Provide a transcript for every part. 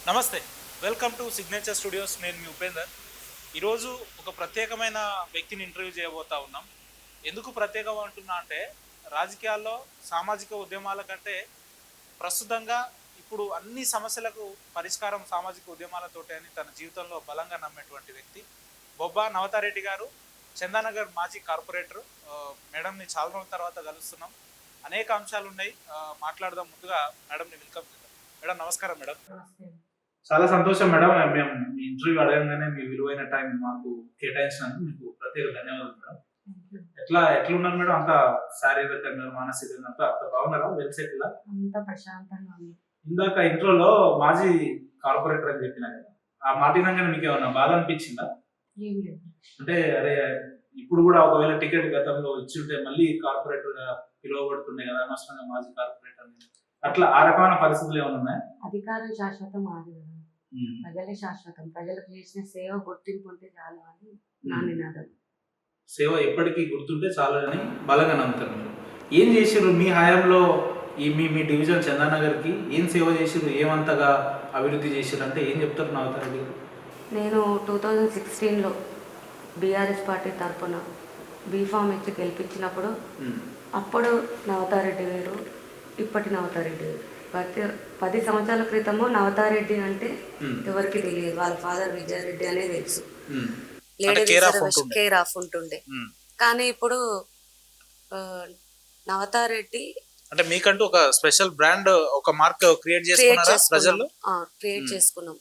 నమస్తే, welcome to signature studios. నేను మీ ఉపేందర్. ఈరోజు ఒక ప్రత్యేకమైన వ్యక్తిని ఇంటర్వ్యూ చేయబోతా ఉన్నాం. ఎందుకు ప్రత్యేకం అంటున్నా అంటే, రాజకీయాల్లో సామాజిక ఉద్యమాల కంటే ప్రస్తుతంగా ఇప్పుడు అన్ని సమస్యలకు పరిష్కారం సామాజిక ఉద్యమాలతోటే అని తన జీవితంలో బలంగా నమ్మేటువంటి వ్యక్తి బొబ్బా నవతారెడ్డి గారు, చందానగర్ మాజీ కార్పొరేటర్. మేడంని చాలా రోజుల తర్వాత కలుస్తున్నాం. అనేక అంశాలు ఉన్నాయి, మాట్లాడదాం. ముందుగా మేడంని వెల్కమ్ చేద్దాం. మేడం నమస్కారం. మేడం నమస్తే. చాలా సంతోషం మేడం. మేము మీ ఇంటర్వ్యూ అడగంగానే మీ విలువైన టైం మాకు కేటాయించినందుకు మీకు ప్రత్యేక ధన్యవాదాలు మేడం. Thank you. ఎట్లున్నారు మేడం? అంత శారీరకంగా మానసికంగా అంత బాగున్నారా? Well settle? అంతా ప్రశాంతంగా ఉంది. ఇందాక ఇంట్రోలో మాజీ కార్పొరేటర్ అని చెప్పినా కదా, ఆ మాట వినగానే మీకు ఏమన్నా బాధ అనిపించిందా? ఏం లేదు. అంటే అరే, ఇప్పుడు కూడా ఒకవేళ టికెట్ గతంలో ఇచ్చుంటే మళ్ళీ కార్పొరేటర్ గా పిలువబడుతున్నాయి కదా, అనవసరంగా మాజీ కార్పొరేటర్ అని. అట్లా ఆ రకమైన పరిస్థితులు ఏమైనా ఉన్నాయా? అధికారం శాశ్వతం కాదు కదా, ప్రజలే శాశ్వతం. ప్రజలకు చేసిన సేవ గుర్తింపు ఉంటే చాలు అని నా నినాదం. సేవ ఎప్పటికీ గుర్తుంటే చాలు అని బలంగా నమ్ముతారు మీరు. ఏం చేసిర్రు మీ హయాంలో? ఈ మీ మీ డివిజన్ చందానగర్కి ఏం సేవ చేసిర్రు? ఏమంతగా అభివృద్ధి చేసిర్రు అంటే ఏం చెప్తారు నవతారెడ్డి గారు? నేను 2016లో బీఆర్ఎస్ పార్టీ తరఫున బీఫామ్ ఇచ్చి గెలిపించినప్పుడు అప్పుడు నవతారెడ్డి వేరు, ఇప్పటి నవతారెడ్డి వేరు. 10 సంవత్సరాల క్రితము నవతారెడ్డి అంటే ఎవరికి తెలియదు. వాళ్ళ ఫాదర్ విజయారెడ్డి అనే తెలుసు, కేర్ ఆఫ్ ఉంటుండే. కానీ ఇప్పుడు నవతారెడ్డి అంటే మీకంటూ ఒక స్పెషల్ బ్రాండ్, ఒక మార్క్ క్రియేట్ చేసుకున్నాం.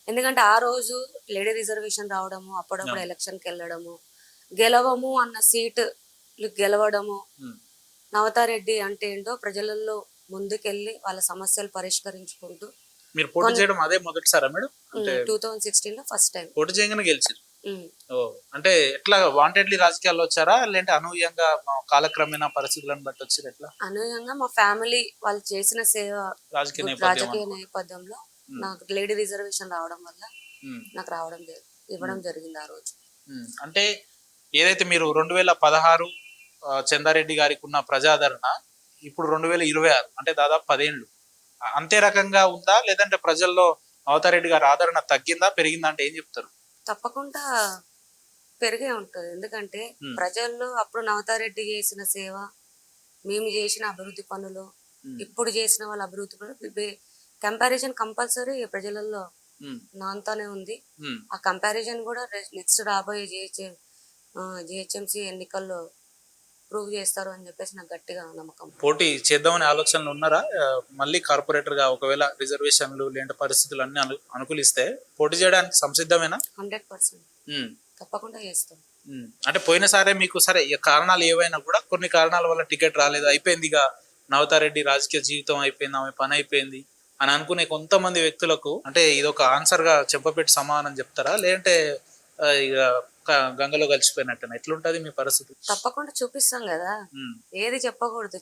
ఎందుకంటే ఆ రోజు లేడీ రిజర్వేషన్ రావడము, అప్పుడప్పుడు ఎలక్షన్కి వెళ్ళడము, గెలవము అన్న సీటు గెలవడము, నవతారెడ్డి అంటే ఏంటో ప్రజలలో ముందుకెళ్ళి వాళ్ళ సమస్యలు పరిష్కరించుకుంటూ. మీరు పోటీ చేయడం అదే మొదటిసారా మేడం? 2016లో ఫస్ట్ టైం పోటీ చేయగానే గెలిచారు. అంటే ఎట్లా వాంటెడ్లీ రాజకీయాల్లో వచ్చారా, లేదంటే అనూహ్యంగా కాలక్రమేణా పరిస్థితులను బట్టి వచ్చారు? ఎట్లా? అనూహ్యంగా మా ఫ్యామిలీ వాళ్ళు చేసిన సేవ, రాజకీయ నేపథ్యంలో నాకు లేడీ రిజర్వేషన్ రావడం వల్ల నాకు ఇవ్వడం జరిగింది ఆ రోజు. అంటే ఏదైతే మీరు 2016 చందారెడ్డి గారికి ఉన్న ప్రజాదరణ ఇప్పుడు 2026 అంటే దాదాపు 10 ఏళ్ళు అంతే రకంగా ఉందా, లేదంటే ప్రజల్లో అవతారెడ్డి గారి ఆదరణ తగ్గిందా పెరిగిందా అంటే ఏం చెప్తారు? తప్పకుండా పెరిగే ఉంటుంది. ఎందుకంటే ప్రజల్లో అప్పుడు నవతారెడ్డి చేసిన సేవ, మేము చేసిన అభివృద్ధి పనులు, ఇప్పుడు చేసిన వాళ్ళ అభివృద్ధి పనులు కంపారిజన్ కంపల్సరీ ప్రజలలో నాంతానే ఉంది. ఆ కంపారిజన్ కూడా నెక్స్ట్ రాబోయే జిహెచ్ఎంసీ ఎన్నికల్లో ప్రూవ్ చేస్తారు అని చెప్పేసి నాకు గట్టిగా నమ్మకం. పోటీ చేద్దామనే ఆలోచనలు ఉన్నారా? మళ్ళీ కార్పొరేటర్ గా ఒకవేళ రిజర్వేషన్లు లేదంటే పరిస్థితులు అన్ని అనుకూలిస్తే పోటీ చేయడానికి సంసిద్ధమేనా? 100% తప్పకుండా చేస్తాం. అంటే పోయినసారే మీకు సరే కారణాలు ఏవైనా కూడా, కొన్ని కారణాల వల్ల టికెట్ రాలేదు, అయిపోయింది ఇక నవతారెడ్డి రాజకీయ జీవితం అయిపోయింది, ఆమె పని అయిపోయింది అని అనుకునే కొంతమంది వ్యక్తులకు అంటే ఇదొక ఆన్సర్ గా చెప్పబెట్టి సమానం చెప్తారా, లేదంటే ఇక గంగలో కలిసిపోయినట్టు ఎట్లుంటది మీ పరిస్థితి? తప్పకుండా చూపిస్తాం కదా, ఏది చెప్పకూడదు,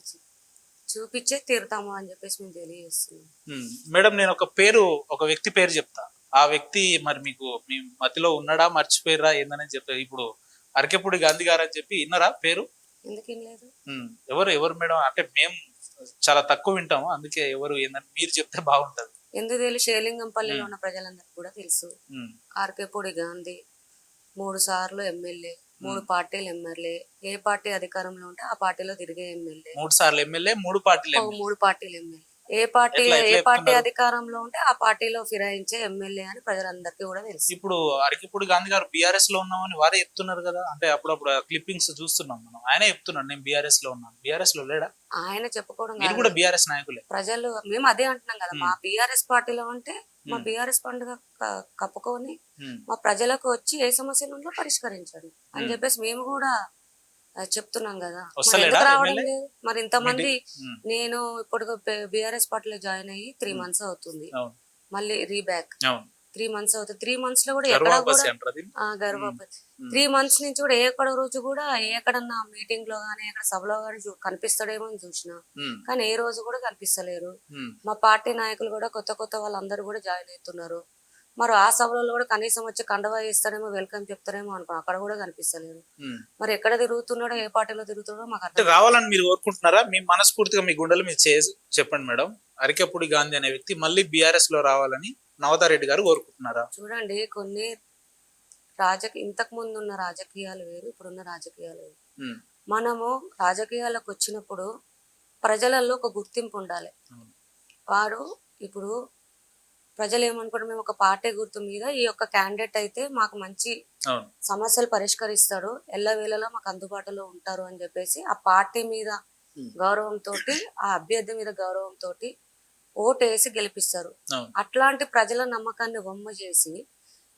చూపించే తీరుతాము అని చెప్పేసి మేము తెలియజేస్తున్నాం. మేడం, నేను ఒక వ్యక్తి పేరు చెప్తా. ఆ వ్యక్తి మరి మీకు మీ మధ్యలో ఉన్నాడా, మర్చిపోయారా ఏందని చెప్తారు. ఇప్పుడు అరకెపూడి గాంధీ గారు అని చెప్పి విన్నారా పేరు? ఎందుకేం లేదు. ఎవరు మేడం? అంటే మేము చాలా తక్కువ వింటాము, అందుకే ఎవరు ఏందని మీరు చెప్తే బాగుంటది. ఎందుకు తెలుసు? షేలింగంపల్లిలో ఉన్న ప్రజలందరికీ కూడా తెలుసు. అరకెపూడి గాంధీ 3 సార్లు ఎమ్మెల్యే, 3 పార్టీలు ఎమ్మెల్యే. ఏ పార్టీ అధికారంలో ఉంటే ఆ పార్టీలో తిరిగే ఎమ్మెల్యే. 3 సార్లు ఎమ్మెల్యే, 3 పార్టీలు ఎమ్మెల్యే. ఏ పార్టీ అధికారంలో ఉంటే ఆ పార్టీలో ఫిరాయించే ఎమ్మెల్యే అని ప్రజలందరికీ కూడా తెలుసు. ఇప్పుడు అరకిపూడి గాంధీ గారు బీఆర్ఎస్ లో ఉన్నామని వారే చెప్తున్నారు కదా. అంటే అప్పుడప్పుడు క్లిప్పింగ్స్ చూస్తున్నాం మనం. ఆయనే చెప్తున్నాడు నేను బీఆర్ఎస్ లో ఉన్నాను. బీఆర్ఎస్ లో లేడా? ఆయన చెప్పుకోవడం, మీరు కూడా బీఆర్ఎస్ నాయకులే. ప్రజలు మేము అదే అంటున్నాం కదా, మా బీఆర్ఎస్ పార్టీలో ఉంటే మా బీఆర్ఎస్ పండుగ కప్పుకొని మా ప్రజలకు వచ్చి ఏ సమస్యలు ఉందో పరిష్కరించండి అని చెప్పేసి మేము కూడా చెప్తున్నాం కదా. రావడం లేదు మరి ఇంతమంది. నేను ఇప్పుడు బీఆర్ఎస్ పార్టీలో జాయిన్ అయ్యి 3 months అవుతుంది, మళ్ళీ రీబ్యాక్ 3 months అవుతుంది. 3 months లో కూడా ఎక్కడ గర్భాపతి 3 months నుంచి కూడా ఎక్కడ రోజు కూడా ఎక్కడన్నా మీటింగ్ లో గానీ ఎక్కడ సభలో గానీ కనిపిస్తాడేమో అని చూసినా, కానీ ఏ రోజు కూడా కనిపిస్తలేరు. మా పార్టీ నాయకులు కూడా కొత్త వాళ్ళందరూ కూడా జాయిన్ అవుతున్నారు. మరి ఆ సభలలో కూడా కనీసం వచ్చి కండవా ఇస్తాడేమో, వెల్కమ్ చెప్తారేమో అనుకో, అక్కడ కూడా కనిపిస్తలేదు. మరి ఎక్కడ తిరుగుతున్నాడో, ఏ పార్టీలో తిరుగుతున్నాడో మాకు అర్థం. రావాలని మీరు కోరుకుంటున్నారా? మీ మనస్ఫూర్తిగా మీ గుండెలు మీరు చెప్పండి మేడం. అరకెపూడి గాంధీ అనే వ్యక్తి మళ్ళీ బీఆర్ఎస్ లో రావాలని నవతారెడ్డి గారు కోరుకుంటున్నారా? చూడండి, కొన్ని ఇంతకు ముందు ఉన్న రాజకీయాలు వేరు, ఇప్పుడున్న రాజకీయాలు వేరు. ఉమ్, మనము రాజకీయాలకు వచ్చినప్పుడు ప్రజలలో ఒక గుర్తింపు ఉండాలి. వారు ఇప్పుడు ప్రజలు ఏమనుకుంటారు, మేము ఒక పార్టీ గుర్తు మీద ఈ యొక్క క్యాండిడేట్ అయితే మాకు మంచి అవును, సమస్యలు పరిష్కరిస్తాడు, ఎల్లవేళలా మాకు అందుబాటులో ఉంటారు అని చెప్పేసి ఆ పార్టీ మీద గౌరవంతో, ఆ అభ్యర్థి మీద గౌరవంతో ఓటేసి గెలిపిస్తారు. అవును, అట్లాంటి ప్రజల నమ్మకాన్ని వమ్ము చేసి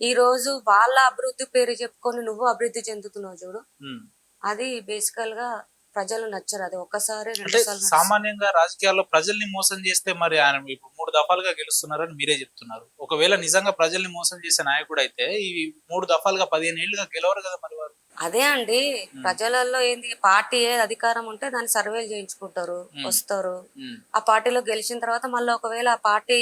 ఈ రోజు వాళ్ళ అభివృద్ధి పేరు చెప్పుకొని నువ్వు అభివృద్ధి చెందుతున్నావు చూడు, ఉమ్. అది బేసికల్ గా ప్రజలు నచ్చరు. అది ఒక్కసారి అంటే 2 సార్లు సామాన్యంగా రాజకీయాల్లో ప్రజల్ని మోసం చేస్తే మరి ఆయన ఇప్పుడు 3 దఫాలుగా గెలుస్తున్నారని మీరే చెప్తున్నారు. ఒకవేళ నిజంగా ప్రజల్ని మోసం చేసే నాయకుడు అయితే ఈ 3 దఫాలుగా 15 ఏళ్లుగా గెలవరు కదా మరి వారు. అదే అండి, ప్రజలలో ఏంది, పార్టీ ఏది అధికారం ఉంటే దాన్ని సర్వేలు చేయించుకుంటారు, వస్తారు. ఉమ్, ఆ పార్టీలో గెలిచిన తర్వాత మళ్ళీ ఒకవేళ ఆ పార్టీ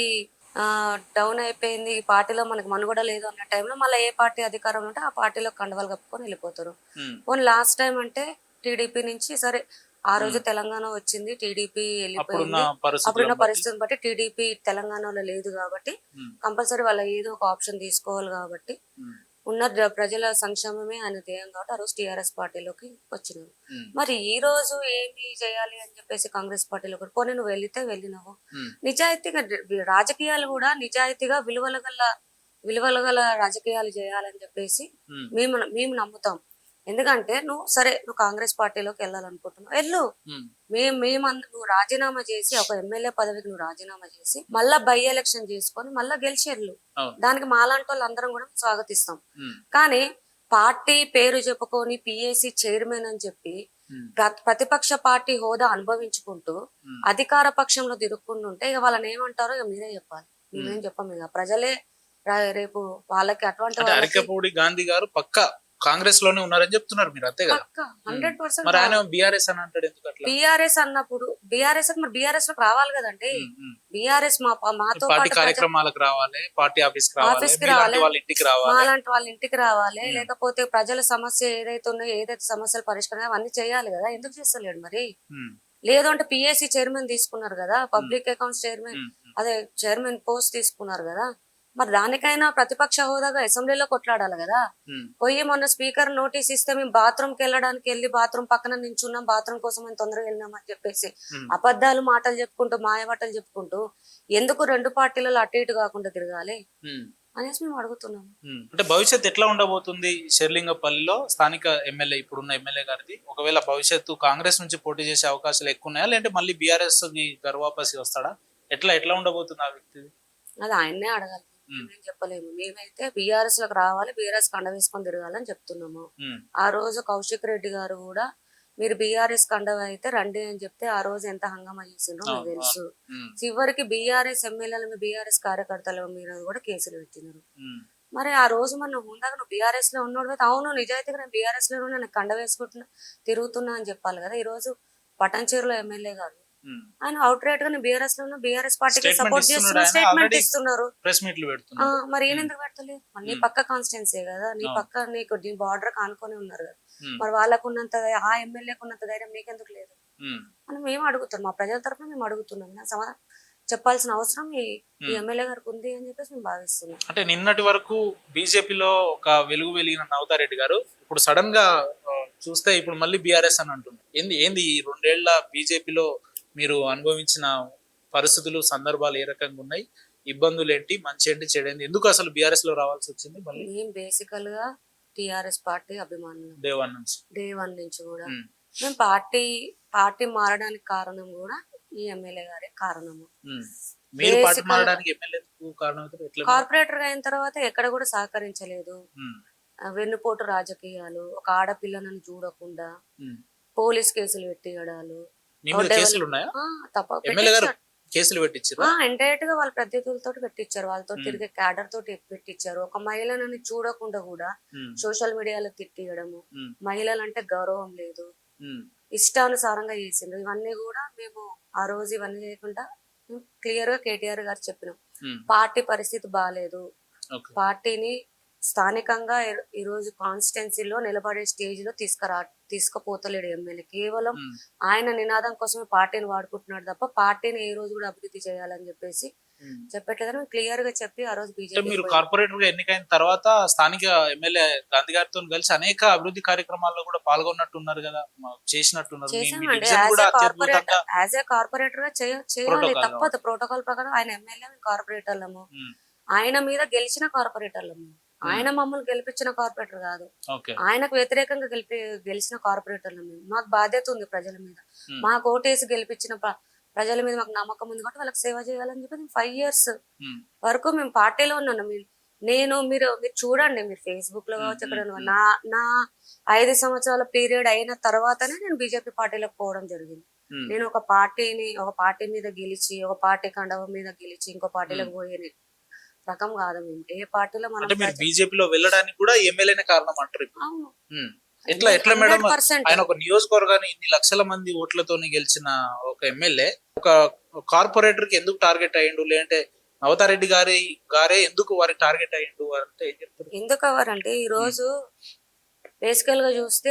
డౌన్ అయిపోయింది, ఈ పార్టీలో మనకు మనుగడ లేదు అన్న టైంలో మళ్ళీ ఏ పార్టీ అధికారంలో ఉంటే ఆ పార్టీలో కండవాలు కప్పుకొని వెళ్ళిపోతారు. ఉమ్, పోనీ లాస్ట్ టైం అంటే టీడీపీ నుంచి సరే, ఆ రోజు తెలంగాణ వచ్చింది, టీడీపీ అప్పుడున్న వెళ్ళిపోయింది. అప్పుడున్న పరిస్థితులను బట్టి. పరిస్థితిని బట్టి టీడీపీ తెలంగాణలో లేదు కాబట్టి ఉమ్, కంపల్సరీ వాళ్ళ ఏదో ఒక ఆప్షన్ తీసుకోవాలి కాబట్టి ఉమ్, ఉన్న ప్రజల సంక్షేమమే ఆయన ధ్యేయం కాబట్టి ఆ రోజు టీఆర్ఎస్ పార్టీలోకి వచ్చినారు. ఉమ్, మరి ఈ రోజు ఏమి చేయాలి అని చెప్పేసి కాంగ్రెస్ పార్టీలో కూడా పోనీ నువ్వు వెళ్ళినావు, ఉమ్, నిజాయితీగా రాజకీయాలు కూడా నిజాయితీగా విలువల గల రాజకీయాలు చేయాలని చెప్పేసి ఉమ్, మేము నమ్ముతాం. ఎందుకంటే నువ్వు కాంగ్రెస్ పార్టీలోకి వెళ్ళాలనుకుంటున్నావు, వెళ్ళు. ఉమ్, నువ్వు రాజీనామా చేసి ఒక ఎమ్మెల్యే పదవికి నువ్వు రాజీనామా చేసి మళ్ళా బై ఎలక్షన్ చేసుకొని మళ్ళా గెలిచి వెళ్ళు. అవును, దానికి మాలాంటి వాళ్ళు అందరం కూడా స్వాగతిస్తాం. ఉమ్, కానీ పార్టీ పేరు చెప్పుకొని పిఎస్సి చైర్మన్ అని చెప్పి ఉమ్, ప్రతిపక్ష పార్టీ హోదా అనుభవించుకుంటూ ఉమ్, అధికార పక్షంలో తిరుక్కుంటుంటే ఇక వాళ్ళని ఏమంటారో ఇక మీరే చెప్పాలి, మేమేం చెప్పాం. ఇక ప్రజలే రేపు వాళ్ళకి అటువంటి అంటే వాళ్ళకి అరికపూడి గాంధీ గారు పక్క కాంగ్రెస్ లోనే ఉన్నారని చెప్తున్నారు మీరు, అంతే కదా? పక్క 100% మరి ఆయన బీఆర్ఎస్ అని అంటాడు ఎందుకు అట్లా? బీఆర్ఎస్ అన్నప్పుడు బీఆర్ఎస్ మరి బీఆర్ఎస్ లోకి రావాలి కదండి. ఉమ్, ఉమ్. బీఆర్ఎస్ మాతో పార్టీ పాటు కార్యక్రమాలకు రావాలి, పార్టీ ఆఫీస్ కి రావాలి, ఆఫీస్ కి మీలాంటి రావాలి, వాళ్ళ ఇంటికి రావాలి. మాలాంటి వాళ్ళ ఇంటికి రావాలి, ఉమ్, లేకపోతే ప్రజల సమస్య ఏదైతే ఉన్నాయో, ఏదైతే సమస్యలు పరిష్కారం అవన్నీ చేయాలి కదా. ఎందుకు చేస్తలేడు మరి? ఉమ్, లేదు అంటే పిఎస్సి చైర్మన్ తీసుకున్నారు కదా, పబ్లిక్ అకౌంట్స్ చైర్మన్, ఉమ్, అదే చైర్మన్ పోస్ట్ తీసుకున్నారు కదా, మరి దానికైనా ప్రతిపక్ష హోదాగా అసెంబ్లీలో కొట్లాడాలి కదా. ఉమ్, పోయి మొన్న స్పీకర్ నోటీస్ ఇస్తే మేము బాత్రూమ్కి వెళ్ళడానికి వెళ్ళి బాత్రూమ్ పక్కన నించున్నాం, బాత్రూమ్ కోసం మేము తొందరగా వెళ్ళినాం అని చెప్పేసి ఉమ్, అబద్ధాలు మాటలు చెప్పుకుంటూ మాయమాటలు చెప్పుకుంటూ ఎందుకు 2 పార్టీలలో అటు ఇటు కాకుండా తిరగాలి ఉమ్, అనేసి మేము అడుగుతున్నాము. అంటే భవిష్యత్తు ఎట్లా ఉండబోతుంది షెర్లింగపల్లిలో స్థానిక ఎమ్మెల్యే, ఇప్పుడున్న ఎమ్మెల్యే గారిది? ఒకవేళ భవిష్యత్తు కాంగ్రెస్ నుంచి పోటీ చేసే అవకాశాలు ఎక్కువ ఉన్నాయా, లేదంటే మళ్ళీ బీఆర్ఎస్ కి గర్వాపసి వస్తాడా? ఎట్లా ఉండబోతుంది ఆ వ్యక్తి? అది ఆయన్నే అడగాలి, ఉమ్, మేమేం చెప్పలేము. మేమైతే బీఆర్ఎస్ లోకి రావాలి, బీఆర్ఎస్ కండ వేసుకొని తిరగాలని చెప్తున్నాము. ఉమ్, ఆ రోజు కౌశిక్ రెడ్డి గారు కూడా మీరు బీఆర్ఎస్ కండవ అయితే రండి అని చెప్తే ఆ రోజు ఎంత హంగామా చేసిండ్రో మీకు అవును, తెలుసు. ఉమ్, చివరికి బీఆర్ఎస్ ఎమ్మెల్యేల బీఆర్ఎస్ కార్యకర్తల మీద కూడా కేసులు పెట్టినారు. ఉమ్, మరి ఆ రోజు మనం ఉండగా నువ్వు బీఆర్ఎస్ లో ఉన్నాడు కదా, అవును నిజాయితీగా నేను బీఆర్ఎస్ లో ఉన్నా, నేను కండ వేసుకుంటున్నా తిరుగుతున్నా అని చెప్పాలి కదా. ఈ రోజు పటాన్చేరులో ఎమ్మెల్యే గారు ఉమ్. ఆయన అవుట్ రైట్ గా నేను బీఆర్ఎస్ లో ఉన్నా, బీఆర్ఎస్ పార్టీకి Statement సపోర్ట్ ఇస్తున్నాడు చేస్తున్నా ఆయన, స్టేట్మెంట్ already ఇస్తున్నారు. ప్రెస్ మీట్లు పెడుతున్నారు. మరి ఈయన ఉమ్, ఎందుకు పెట్టలేదు? మరి నీ ఉమ్, పక్క కాన్స్టిట్యున్సీ కదా, నీ అవును, పక్క నీ బార్డర్ కానుకొని ఉన్నారు కదా, ఉమ్, మరి వాళ్ళకు ఉన్నంత ఆ ఎమ్మెల్యేకు ఉన్నంత ధైర్యం నీకెందుకు లేదు ఉమ్, అని మేము అడుగుతున్నాం. మా ప్రజల తరఫున మేము అడుగుతున్నాం. నా సమాధానం చెప్పాల్సిన అవసరం ఈ ఉమ్. ఎమ్మెల్యే గారికి ఉంది అని చెప్పేసి మేము భావిస్తున్నాం. అంటే నిన్నటి వరకు బీజేపీలో ఒక వెలుగు వెలిగిన నవతారెడ్డి గారు ఇప్పుడు సడన్ గా చూస్తే ఇప్పుడు మళ్ళీ బీఆర్ఎస్ అని అంటుంది. ఏంది ఈ 2 ఏళ్ల బీజేపీలో మీరు అనుభవించిన పరిస్థితులు, సందర్భాలు ఏ రకంగా ఉన్నాయి? ఇబ్బందులు ఏంటి, మంచి ఏంటి, చెడేంటి? ఎందుకు అసలు బీఆర్ఎస్ లో రావాల్సి వచ్చింది మళ్ళీ? మేము బేసికల్ గా టిఆర్ఎస్ పార్టీ అభిమానులు డే 1 నుంచి. డే 1 నుంచి కూడా. ఉమ్, మేము పార్టీ మారడానికి కారణం కూడా ఈ ఎమ్మెల్యే గారే కారణము. ఉమ్. మీరు పార్టీ బేసికల్ మారడానికి ఎమ్మెల్యే కారణం అవుతారు ఎట్లా? కార్పొరేటర్ అయిన తర్వాత ఎక్కడ కూడా సహకరించలేదు. ఉమ్, వెన్నుపోటు రాజకీయాలు, ఒక ఆడపిల్లను చూడకుండా ఉమ్. పోలీస్ కేసులు పెట్టియడాలు, మీ మీద కేసులు ఉన్నాయా? ఎమ్మెల్యే గారు కేసులు పెట్టించారు? ఇండైరెక్ట్ గా వాళ్ళ ప్రత్యర్థులతో పెట్టించారు, వాళ్ళతో ఉమ్, తిరిగే క్యాడర్ తోటి పెట్టించారు. ఒక మహిళను చూడకుండా కూడా ఉమ్, సోషల్ మీడియాలో తిట్టియడము, ఉమ్, మహిళలంటే గౌరవం లేదు, ఉమ్, ఇష్టానుసారంగా చేసిండ్రు. ఇవన్నీ కూడా మేము ఆ రోజు ఇవన్నీ చేయకుండా క్లియర్ గా కేటీఆర్ గారు చెప్పినాం, ఉమ్. పార్టీ పరిస్థితి బాగాలేదు, ఓకే. పార్టీని స్థానికంగా ఈ రోజు కాన్స్టిట్యున్సీలో నిలబడే స్టేజ్ లో తీసుకుపోతలేడు ఎమ్మెల్యే. కేవలం ఉమ్, ఆయన నినాదం కోసమే పార్టీని వాడుకుంటున్నాడు తప్ప పార్టీని ఏ రోజు కూడా అభివృద్ధి చేయాలని చెప్పేసి చెప్పట్లేదని మేము క్లియర్ గా చెప్పి ఆ రోజు అంటే బీజేపీ మీరు కార్పొరేటర్ గా ఎన్నికైన తర్వాత స్థానిక ఎమ్మెల్యే గాంధీ గారితో కలిసి అనేక అభివృద్ధి కార్యక్రమాల్లో కూడా పాల్గొన్నట్టున్నారు కదా, చేసినట్టున్నారు. మీ చేసామండి. డివిజన్ కూడా అత్యద్భుతంగా యాజ్ ఏ కార్పొరేటర్ గా చేయాలి, ప్రోటోకాల్ తప్పదు. ప్రోటోకాల్ ప్రకారం ఆయన ఎమ్మెల్యే, మేము కార్పొరేటర్లము. ఆయన మీద గెలిచిన కార్పొరేటర్లము. ఆయన మమ్మల్ని గెలిపించిన కార్పొరేటర్ కాదు, ఓకే. ఆయనకు వ్యతిరేకంగా గెలిచిన కార్పొరేటర్లు మేము. మాకు బాధ్యత ఉంది ప్రజల మీద. మాకు ఓటేసి గెలిపించిన ప్రజల మీద మాకు నమ్మకం ఉంది కాబట్టి వాళ్ళకి సేవ చేయాలని చెప్పి 5 years వరకు మేము పార్టీలో ఉన్నాను. మీరు చూడండి, మీరు ఫేస్బుక్ లో కావచ్చు, ఇక్కడ నా 5 సంవత్సరాల పీరియడ్ అయిన తర్వాతనే నేను బీజేపీ పార్టీలోకి పోవడం జరిగింది. నేను ఒక పార్టీ మీద గెలిచి, ఒక పార్టీ కండవ మీద గెలిచి ఇంకో పార్టీలోకి పోయే రకం కాదు మేము. ఏ పార్టీలో అంటే మీరు మనం బీజేపీలో వెళ్ళడానికి కూడా ఎమ్మెల్యేనే కారణం అంటారు ఇప్పుడు. అవును. ఎట్లా మేడం 100%. ఆయన ఒక నియోజకవర్గాన్ని ఇన్ని లక్షల మంది ఓట్లతోని గెలిచిన ఒక ఎమ్మెల్యే ఒక కార్పొరేటర్ కి ఎందుకు టార్గెట్ అయ్యిండు, లేదంటే అవతారెడ్డి గారే ఎందుకు వారికి టార్గెట్ అయ్యిండు అంటే ఏం చెప్తారు? ఎందుకు అవ్వరంటే ఈ రోజు బేసికల్ గా చూస్తే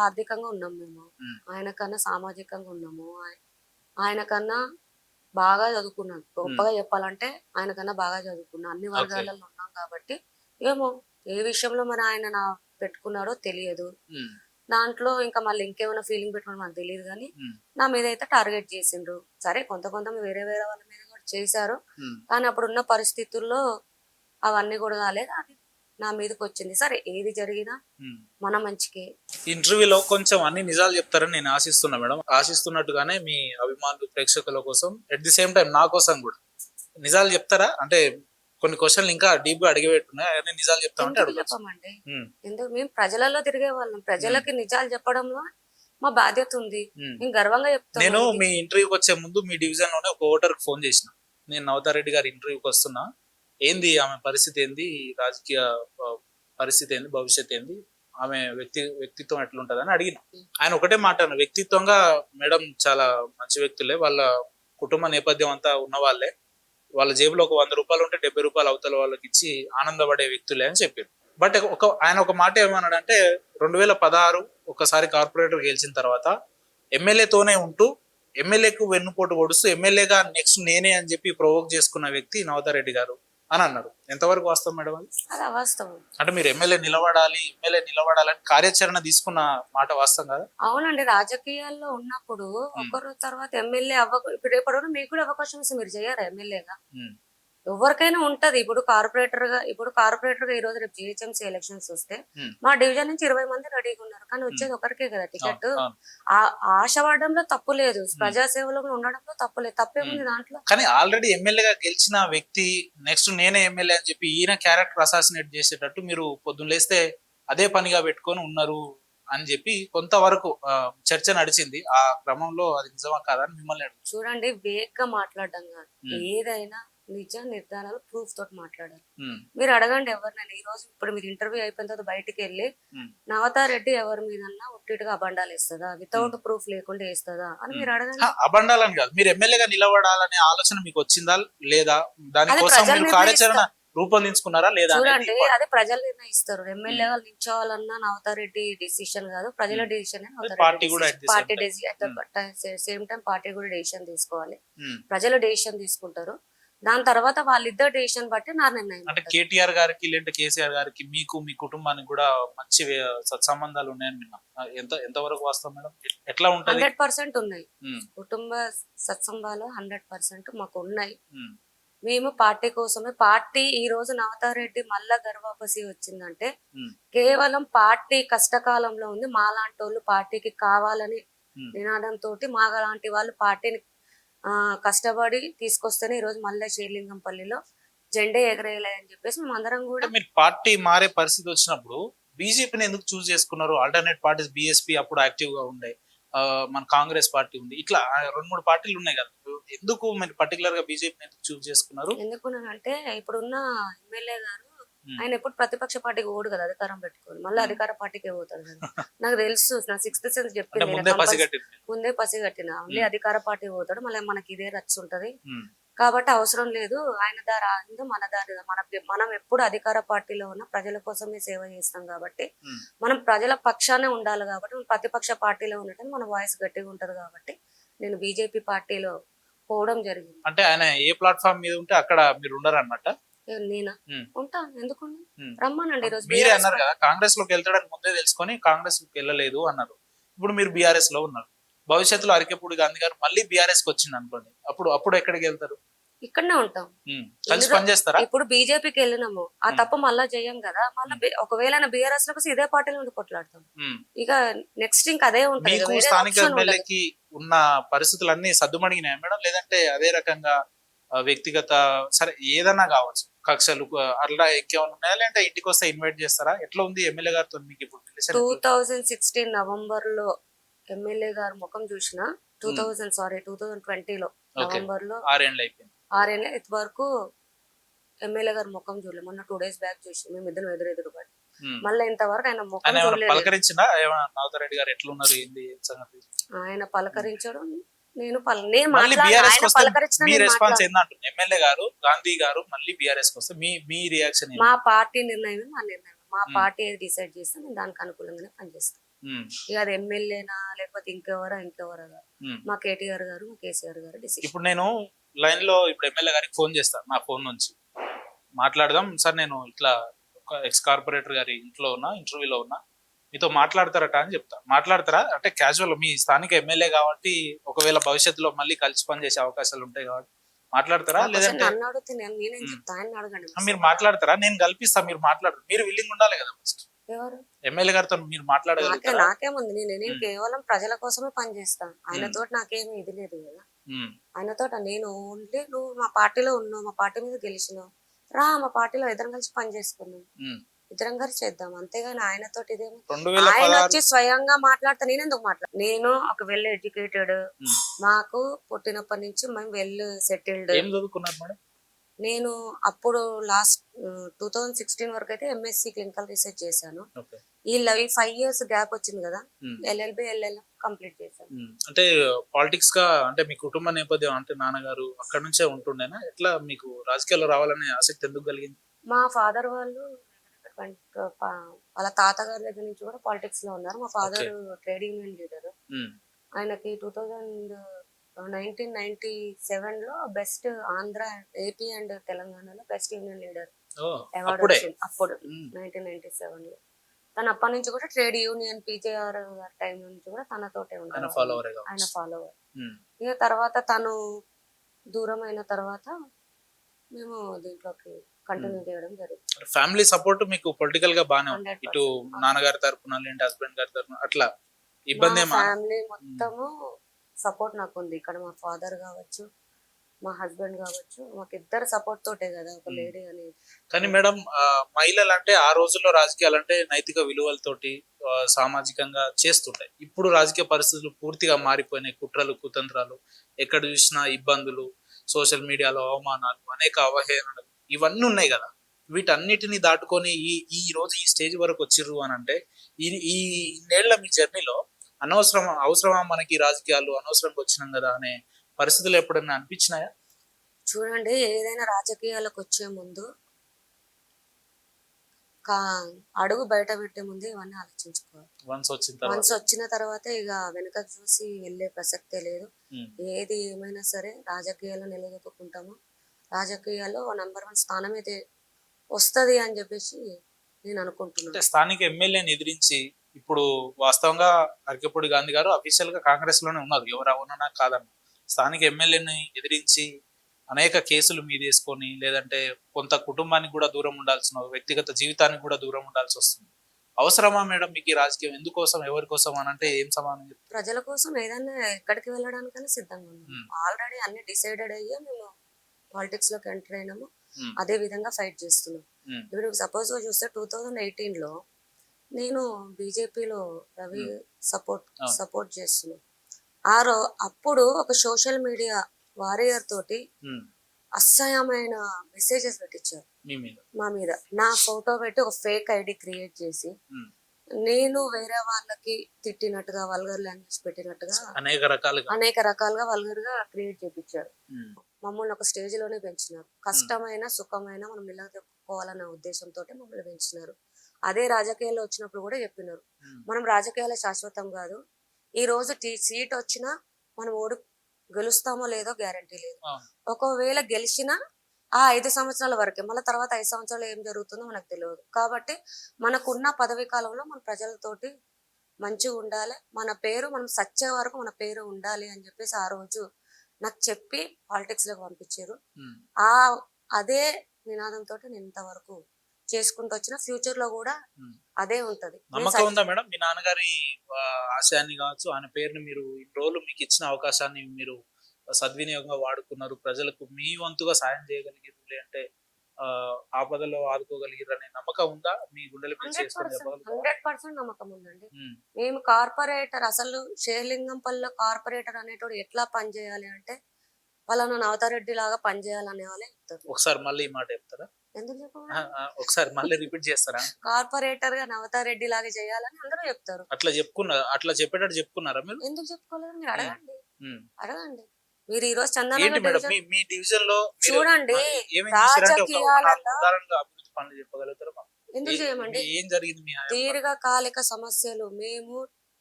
ఆర్థికంగా ఉన్నాం మేము. ఆయన కన్నా సామాజికంగా ఉన్నాము. ఆయన కన్నా బాగా చదువుకున్నాం. గొప్పగా చెప్పాలంటే ఆయన కన్నా బాగా చదువుకున్నాం. అన్ని వర్గాలలో ఉన్నాం కాబట్టి ఏమో ఏ విషయంలో మరి ఆయన పెట్టుకున్నాడో తెలియదు. దాంట్లో ఇంకా మళ్ళీ ఇంకేమైనా ఫీలింగ్ పెట్టుకోవడం మనకు తెలియదు. కానీ నా మీద అయితే టార్గెట్ చేసిండ్రు. సరే, కొంతమంది వేరే వాళ్ళ మీద కూడా చేశారు. కానీ అప్పుడున్న పరిస్థితుల్లో అవన్నీ కూడా కాలేదు, అది నా మీదకి వచ్చింది. సరే, ఏది జరిగినా మన మంచికే. ఇంటర్వ్యూలో కొంచెం అన్ని నిజాలు చెప్తారని నేను ఆశిస్తున్నా మేడం. ఆశిస్తున్నట్టుగానే మీ అభిమానులు, ప్రేక్షకుల కోసం, ఎట్ ది సేమ్ టైం నా కోసం కూడా నిజాలు చెప్తారా? అంటే కొన్ని క్వశ్చన్లు ఇంకా డీప్ గా అడిగేట్టున్నాయి, అవన్నీ నిజాలు చెప్తామంటే చెప్పమండి. ఎందుకు, మేము ప్రజలలో తిరిగే వాళ్ళం. ప్రజలకి నిజాలు చెప్పడంలో మా బాధ్యత ఉంది. మేము గర్వంగా చెప్తాం. నేను మీ ఇంటర్వ్యూకి వచ్చే ముందు మీ డివిజన్ లోనే ఒక ఓటర్ కి ఫోన్ చేసిన, నేను నవతారెడ్డి గారి ఇంటర్వ్యూకి వస్తున్నా, ఏంది ఆమె పరిస్థితి, ఏంది రాజకీయ పరిస్థితి, ఏంది భవిష్యత్, ఏంది ఆమె వ్యక్తిత్వం ఎట్లుంటది అని అడిగిన. ఆయన ఒకటే మాట అన్న, వ్యక్తిత్వంగా మేడం చాలా మంచి వ్యక్తులే, వాళ్ళ కుటుంబ నేపథ్యం అంతా ఉన్న వాళ్ళే, వాళ్ళ జేబులో ఒక 100 రూపాయలు ఉంటే 70 రూపాయలు అవతల వాళ్ళకి ఇచ్చి ఆనందపడే వ్యక్తులే అని చెప్పారు. బట్ ఆయన ఒక మాట ఏమన్నాడంటే, 2016 ఒకసారి కార్పొరేటర్ గెలిచిన తర్వాత ఎమ్మెల్యేతోనే ఉంటూ ఎమ్మెల్యేకు వెన్నుపోటు పొడుస్తూ ఎమ్మెల్యేగా నెక్స్ట్ నేనే అని చెప్పి ప్రొవోక్ చేసుకున్న వ్యక్తి నవతారెడ్డి గారు అని అన్నారు. ఎంతవరకు వాస్తవం మేడం అది? అది అవాస్తవం. అంటే మీరు ఎమ్మెల్యే నిలబడాలని కార్యాచరణ తీసుకున్న మాట వాస్తవం కదా? అవునండి. రాజకీయాల్లో ఉన్నప్పుడు ఒకరు తర్వాత ఎమ్మెల్యే ఇప్పుడు రేపటి మీకు కూడా అవకాశం ఇస్తే మీరు చేయరా ఎమ్మెల్యేగా? ఎవరికైనా ఉంటది. ఇప్పుడు కార్పొరేటర్ గా ఈ రోజు రేపు జిహెచ్ఎంసీ ఎలక్షన్స్ వస్తే మా డివిజన్ నుంచి 20 మంది రెడీగా ఉన్నారు. కానీ వచ్చేది ఒకరికే కదా టికెట్. ఆశపడడంలో తప్పు లేదు, ప్రజాసేవలో ఉండడంలో తప్పు లేదు. తప్పేముంది దాంట్లో? కానీ ఆల్రెడీ ఎమ్మెల్యేగా గెలిచిన వ్యక్తి నెక్స్ట్ నేనే ఎమ్మెల్యే అని చెప్పి ఈయన క్యారెక్టర్ అసాసినేట్ చేసేటట్టు మీరు పొద్దున్న లేస్తే అదే పనిగా పెట్టుకొని ఉన్నారు అని చెప్పి కొంతవరకు చర్చ నడిచింది. ఆ క్రమంలో అది నిజమా కాదని మిమ్మల్ని అడుగు. చూడండి, వేగ్గా మాట్లాడడం కాదు, ఏదైనా నిజ నిర్ధారాలు ప్రూఫ్ తోటి మాట్లాడాలి. మీరు అడగండి ఎవరినైనా. ఈ రోజు ఇప్పుడు మీరు ఇంటర్వ్యూ అయిపోయిన తర్వాత బయటికి వెళ్ళి నవతారెడ్డి ఎవరి మీదన్నా ఒట్టిగా అబండాలు వేస్తుందా, వితౌట్ ప్రూఫ్ లేకుండా వేస్తుందా అని మీరు అడగండి. అబండాలని కాదు, మీరు ఎమ్మెల్యేగా నిలబడాలనే ఆలోచన మీకు వచ్చిందా లేదా, దానికోసం మీరు కార్యాచరణ రూపొందించుకున్నారా లేదా? చూడండి, అది ప్రజలు నిర్ణయిస్తారు. ఎమ్మెల్యేగా నిల్చోవాలన్నా నవతారెడ్డి డిసిషన్ కాదు, ప్రజల decision. Party same time party కూడా డెసిషన్ తీసుకోవాలి. ప్రజలు డెసిషన్ తీసుకుంటారు. దాని తర్వాత వాళ్ళిద్దరు డెసిషన్ బట్టి నా నిర్ణయం. అంటే కేటీఆర్ గారికి లేదంటే కేసీఆర్ గారికి మీకు మీ కుటుంబానికి కూడా మంచి సత్సంబంధాలు ఉన్నాయని విన్నా. ఎంతవరకు వాస్తవం మేడం? ఎట్లా ఉంటుంది? 100% ఉన్నాయి. కుటుంబ సత్సంబాలు 100% మాకు ఉన్నాయి. మేము పార్టీ కోసమే. పార్టీ ఈ రోజు నవతారెడ్డి మళ్ళా గర్వాపసి వచ్చిందంటే కేవలం పార్టీ కష్టకాలంలో ఉంది. మాలాంటి వాళ్ళు పార్టీకి కావాలని నినాదంతో మాలాంటి వాళ్ళు పార్టీని కష్టపడి తీసుకొస్తేనే ఈ రోజు మళ్ళీ శ్రీలింగంపల్లిలో జెండా ఎగరేయాలి అని చెప్పేసి మేము అందరం కూడా. మీరు పార్టీ మారే పరిస్థితి వచ్చినప్పుడు బీజేపీని ఎందుకు చూస్ చేసుకున్నారు? ఆల్టర్నేట్ పార్టీస్ బీఎస్పీ అప్పుడు యాక్టివ్ గా ఉండే, మన కాంగ్రెస్ పార్టీ ఉంది, ఇట్లా 2-3 పార్టీలు ఉన్నాయి కదా, ఎందుకు మీరు పర్టికులర్ గా బీజేపీని ఎందుకు చూస్ చేసుకున్నారు? ఎందుకున్నానంటే ఇప్పుడున్న ఎమ్మెల్యే గారు ఆయన ఎప్పుడు ప్రతిపక్ష పార్టీకి ఓడు కదా, అధికారం పెట్టుకోవాలి, మళ్ళీ అధికార పార్టీకి పోతాడు కదా. నాకు తెలుసు, నా 6th సెన్స్ చెప్పింది, ముందే పసిగట్టిన మళ్ళీ అధికార పార్టీ పోతాడు, మళ్ళీ మనకి ఇదే రచ్చ ఉంటది కాబట్టి అవసరం లేదు. ఆయన దారి ఆగింది, మన దారి. మనం ఎప్పుడు అధికార పార్టీలో ఉన్న ప్రజల కోసమే సేవ చేస్తాం కాబట్టి మనం ప్రజల పక్షానే ఉండాలి. కాబట్టి ప్రతిపక్ష పార్టీలో ఉన్నట్టు మన వాయిస్ గట్టిగా ఉంటది. కాబట్టి నేను బీజేపీ పార్టీలో పోవడం జరిగింది. అంటే ఆయన ఏ ప్లాట్ఫామ్ మీద ఉంటే అక్కడ మీరు ఉండరు అన్నమాట. నేనా ఉమ్, ఉంటాను, ఎందుకు ఉమ్. రమ్మనండి ఈరోజు మీరే బీఆర్ఎస్ అన్నారు కదా కాంగ్రెస్ లోకి వెళ్తాడని ముందే తెలుసుకొని కాంగ్రెస్ లోకి వెళ్ళలేదు అన్నారు. ఇప్పుడు మీరు బీఆర్ఎస్ లో ఉన్నారు. భవిష్యత్తులో అరికెపూడి గాంధీ గారు మళ్ళీ బీఆర్ఎస్ కి వచ్చింది అనుకోండి, అప్పుడు అప్పుడు ఎక్కడికి వెళ్తారు? ఇక్కడనే ఉంటాం. కలిసి పని చేస్తారా? ఇప్పుడు బీజేపీకి వెళ్ళినాము, ఆ తప్పు మళ్ళా చెయ్యం కదా. మళ్ళీ ఒకవేళ బీఆర్ఎస్ లో ఇదే పార్టీలో ఉండి కొట్లాడతాం. ఇక నెక్స్ట్ ఇంకా అదే ఉంటుంది, మీకు వేరే స్థానిక ఆప్షన్ ఉండదు. ఎమ్మెల్యేకి ఉన్న పరిస్థితులన్నీ సద్దుమణిగినాయా మేడం? లేదంటే అదే రకంగా వ్యక్తిగత సరే ఏదన్నా కావచ్చు, కక్షలు అట్లా ఇంకేమైనా ఉన్నాయా? లేదంటే ఇంటికి వస్తే ఇన్వైట్ చేస్తారా? ఎట్లా ఉంది ఎమ్మెల్యే గారితో మీకు ఇప్పుడు relation ఎట్లా? 2016 నవంబర్ లో ఎమ్మెల్యే గారు ముఖం చూసిన, 2020 లో ఓకే, నవంబర్ లో 6 ఏళ్ళు అయిపోయింది. 6 ఏళ్ళ వరకు ఎమ్మెల్యే గారు ముఖం చూడలేదు. మొన్న 2 days బ్యాక్ చూసి మేము ఇద్దరు ఎదురెదురుపడి, ఉమ్. మళ్ళీ ఇంతవరకు ఆయన ముఖం ఆయన ఏమైనా చూడలేదు. పలకరించినా ఏమైనా నాగరెడ్డి గారు ఎట్లున్నారు ఏంది ఏం సంగతి? ఆయన పలకరించడం, నేను నేను మళ్ళీ మాట్లాడిన, బీఆర్ఎస్ ఆయన వస్తే పలకరించిన మీ నేను రెస్పాన్స్ మాట్లాడిన. ఏందంటుంది ఎమ్మెల్యే గారు గాంధీ గారు మళ్ళీ బీఆర్ఎస్ వస్తే మీ రియాక్షన్ మా పార్టీ నిర్ణయం మా నిర్ణయం, మా పార్టీ ఏది డిసైడ్ చేస్తే నేను దానికి అనుకూలంగానే పనిచేస్తాను. ఇక అది ఎమ్మెల్యేనా లేకపోతే ఇంకెవరా కాదు, మా కేటీఆర్ గారు మా కేసీఆర్ గారు డిసిషన్. ఇప్పుడు నేను లైన్ లో ఇప్పుడు ఎమ్మెల్యే గారికి ఫోన్ చేస్తాను నా ఫోన్ నుంచి, మాట్లాడదాం సార్, నేను ఇట్లా ఒక ఎక్స్ కార్పొరేటర్ గారి ఇంట్లో ఉన్నా, ఇంటర్వ్యూలో ఉన్నా, మీతో మాట్లాడతారట అని చెప్తా. మాట్లాడతారా? అంటే క్యాజువల్ మీ స్థానిక ఎమ్మెల్యే కాబట్టి ఒకవేళ భవిష్యత్తులో మళ్ళీ కలిసి పనిచేసే అవకాశాలు ఉంటాయి కాబట్టి మాట్లాడతారా? లేదంటే నన్ను అడిగితే నేనేం చెప్తా, ఆయన అడగండి. మీరు మాట్లాడతారా? నేను కల్పిస్తా, మీరు మాట్లాడరు. మీరు విల్లింగ్ ఉండాలి కదా ఫస్ట్. ఎవరు? ఎమ్మెల్యే గారితో మీరు మాట్లాడగలుగుతారా? నాకేముంది, నేను కేవలం ప్రజల కోసమే పనిచేస్తాను. ఆయనతో నాకేమి ఇది లేదు కదా. ఆయనతో నేను ఓన్లీ, నువ్వు మా పార్టీలో ఉన్నావు, మా పార్టీ మీద గెలిచినావు, రా మా పార్టీలో ఇద్దరం కలిసి పని చేసుకున్నాం, ఇద్దరం కలిసి చేద్దాం, అంతేగాని ఆయనతో ఇదేమో. ఆయన వచ్చి స్వయంగా మాట్లాడతా, నేను ఎందుకు మాట్లాడ? నేను ఒక వెల్ ఎడ్యుకేటెడ్, మాకు పుట్టినప్పటి నుంచి మేము వెల్ సెటిల్డ్. ఏం చదువుకున్నారు మేడం? నేను అప్పుడు లాస్ట్ 2016 వరకు అయితే ఎంఎస్సి క్లినికల్ రీసెర్చ్ చేశాను. ఈ 5 years గ్యాప్ వచ్చింది కదా, ఎల్ఎల్బి ఎల్ఎల్ఎం కంప్లీట్ చేశాను. అంటే పాలిటిక్స్ గా అంటే మీ కుటుంబ నేపథ్యం అంటే నాన్నగారు అక్కడ నుంచే ఉంటుండేనా? ఎట్లా మీకు రాజకీయాల్లో రావాలనే ఆసక్తి ఎందుకు కలిగింది? మా ఫాదర్ వాళ్ళు వాళ్ళ తాతగారి దగ్గర నుంచి కూడా పాలిటిక్స్ లో ఉన్నారు. మా ఫాదర్ ట్రేడ్ యూనియన్ లీడర్. ఆయనకి 1997 లో బెస్ట్ ఆంధ్ర, ఏపీ అండ్ తెలంగాణలో బెస్ట్ యూనియన్ లీడర్ అవార్డు వచ్చింది అప్పుడు 1997 లో. తను అప్పటి నుంచి కూడా ట్రేడ్ యూనియన్ పీజేఆర్ టైం నుంచి కూడా తనతోటే ఉంటారు, ఆయన ఫాలోవర్. ఇక తర్వాత తను దూరం అయిన తర్వాత మేము దీంట్లోకి కంటిన్యూ చేయడం జరిగింది. ఫ్యామిలీ సపోర్ట్ మీకు పొలిటికల్ గా బానే ఉంది, ఇటు నాన్నగారి తరపున లేదంటే హస్బెండ్ గారి తరపున అట్లా ఇబ్బంది? ఫ్యామిలీ మొత్తము సపోర్ట్ నాకు ఉంది. ఇక్కడ మా ఫాదర్ కావచ్చు, మా హస్బెండ్ కావచ్చు, మాకు ఇద్దరు సపోర్ట్ తోటే కదా ఒక లేడీ అనేది. కానీ మేడం మహిళలు అంటే ఆ రోజుల్లో రాజకీయాలు అంటే నైతిక విలువలతోటి సామాజికంగా చేస్తుంటాయి. ఇప్పుడు రాజకీయ పరిస్థితులు పూర్తిగా మారిపోయినాయి. కుట్రలు కుతంత్రాలు, ఎక్కడ చూసినా ఇబ్బందులు, సోషల్ మీడియాలో అవమానాలు, అనేక అవహేళనలు ఇవన్నీ ఉన్నాయి కదా. వీటన్నిటిని దాటుకొని ఈ రోజు ఈ స్టేజ్ వరకు వచ్చిర్రు అని అంటే ఈ ఇన్నేళ్ల మీ జర్నీలో అవసరమా మనకి రాజకీయాలు, అనవసరంగా వచ్చినాం కదా అనే పరిస్థితులు ఎప్పుడైనా అనిపించినాయా? చూడండి, ఏదైనా రాజకీయాలకు వచ్చే ముందు అడుగు బయట పెట్టే ముందు ఇవన్నీ ఆలోచించుకోవాలి. వన్స్ వచ్చిన తర్వాత ఇక వెనకకు చూసి వెళ్ళే ప్రసక్తే లేదు. ఏది ఏమైనా సరే రాజకీయాల్లో నిలదొక్కుంటాము, రాజకీయాల్లో నంబర్ 1 స్థానం అయితే వస్తది అని చెప్పేసి నేను అనుకుంటున్నాను. స్థానిక ఎమ్మెల్యేని ఎదిరించి ఇప్పుడు వాస్తవంగా అరికెపూడి గాంధీ గారు అఫీషియల్ గా కాంగ్రెస్ లోనే ఉన్నారు, ఎవరు అవునా కాదన్న. స్థానిక ఎమ్మెల్యేని ఎదిరించి అనేక కేసులు మీద వేసుకొని, లేదంటే కొంత కుటుంబానికి కూడా దూరం ఉండాల్సిన, వ్యక్తిగత జీవితానికి కూడా దూరం ఉండాల్సి వస్తుంది. అవసరమా మేడం మీకు ఈ రాజకీయం? ఎందుకోసం, ఎవరి కోసం అని అంటే ఏం సమానం? ప్రజల కోసం ఏదైనా ఎక్కడికి వెళ్ళడానికైనా సిద్ధంగా ఉన్నాం. ఆల్రెడీ అన్ని డిసైడెడ్ అయ్యే మేము పాలిటిక్స్ లోకి ఎంటర్ అయినాము, అదే విధంగా ఫైట్ చేస్తున్నాం. ఇప్పుడు సపోజ్ గా చూస్తే 2018 లో నేను బీజేపీలో రవి సపోర్ట్ చేస్తున్నాను. అప్పుడు ఒక సోషల్ మీడియా వారియర్ తోటి అసహ్యమైన మెసేజెస్ పెట్టించారు మా మీద. నా ఫోటో పెట్టి ఒక ఫేక్ ఐడి క్రియేట్ చేసి నేను వేరే వాళ్ళకి తిట్టినట్టుగా, వల్గర్ లాంగ్వేజ్ పెట్టినట్టుగా అనేక రకాలుగా వల్గర్ గా క్రియేట్ చేపించారు. మమ్మల్ని ఒక స్టేజ్ లోనే పెంచినారు. కష్టమైన సుఖమైన మనం నిలదొక్కుకోవాలనే ఉద్దేశంతో మమ్మల్ని పెంచినారు. అదే రాజకీయాల్లో వచ్చినప్పుడు కూడా చెప్పినారు, మనం రాజకీయాలు శాశ్వతం కాదు, ఈ రోజు సీట్ వచ్చినా మనం గెలుస్తామో లేదో గ్యారంటీ లేదు. అవును. ఒకవేళ గెలిచినా ఆ 5 సంవత్సరాల వరకే. మళ్ళా తర్వాత 5 సంవత్సరాలు ఏం జరుగుతుందో మనకు తెలవదు. కాబట్టి మనకున్న పదవీ కాలంలో మన ప్రజలతోటి మంచిగుండాలె. మన పేరు మనం సచ్చే వరకు మన పేరు ఉండాలి అని చెప్పేసి ఆ రోజు నాకు చెప్పి పాలిటిక్స్‌లోకి పంపించారు. ఉమ్. ఆ అదే నినాదంతోటి నేను ఇంతవరకు చేసుకుంటూ వచ్చిన. ఫ్యూచర్‌లో కూడా ఉమ్. అదే ఉంటది. నేను నమ్మకం ఉందా మేడం మీ నాన్నగారి ఆశయాన్ని కావచ్చు, ఆయన పేరుని మీరు ఇన్ని రోజులు మీకు ఇచ్చిన అవకాశాన్ని మీరు సద్వినియోగంగా వాడుకున్నారు, ప్రజలకు మీ వంతుగా సాయం చేయగలిగారు, లేదంటే ఆ, ఆపదలో ఆదుకోగలిగారు అనే నమ్మకం ఉందా? మీ గుండెల మీద చేసుకొని 100% చెప్పగలుగుతారా? 100% నమ్మకం ఉందండి. ఉమ్. మేము కార్పొరేటర్ అసలు షేర్లింగంపల్లిలో కార్పొరేటర్ అనేటోడు ఎట్లా పనిచేయాలి అంటే పలానా నవతారెడ్డి లాగా పనిచేయాలనే వాళ్ళే చెప్తారు. ఒకసారి మళ్ళీ ఈ మాట చెప్తారా? ఎందుకు ఆ, చెప్పకూడదు? ఒకసారి మళ్ళీ రిపీట్ చేస్తారా? కార్పొరేటర్ గా నవతారెడ్డి లాగా చేయాలని అందరూ చెప్తారు. అట్లా చెప్పేటట్టు చెప్పుకున్నారా మీరు? ఎందుకు చెప్పుకోలేదు? మీరు ఉమ్. అడగండి, ఉమ్. అడగండి. మీరు ఈ రోజు ఏంటి చందానగర్ మేడం డివిజన్ మీ మీ డివిజన్ లో మీరు చూడండి. ఏమేం చేశారంటే ఒక రాజకీయాలలో ఉదాహరణగా అభివృద్ధి పనులు చెప్పగలుగుతారా మాకు? ఎందుకు చేయమండి? ఏం జరిగింది మీ హయాంలో? దీర్ఘకాలిక సమస్యలు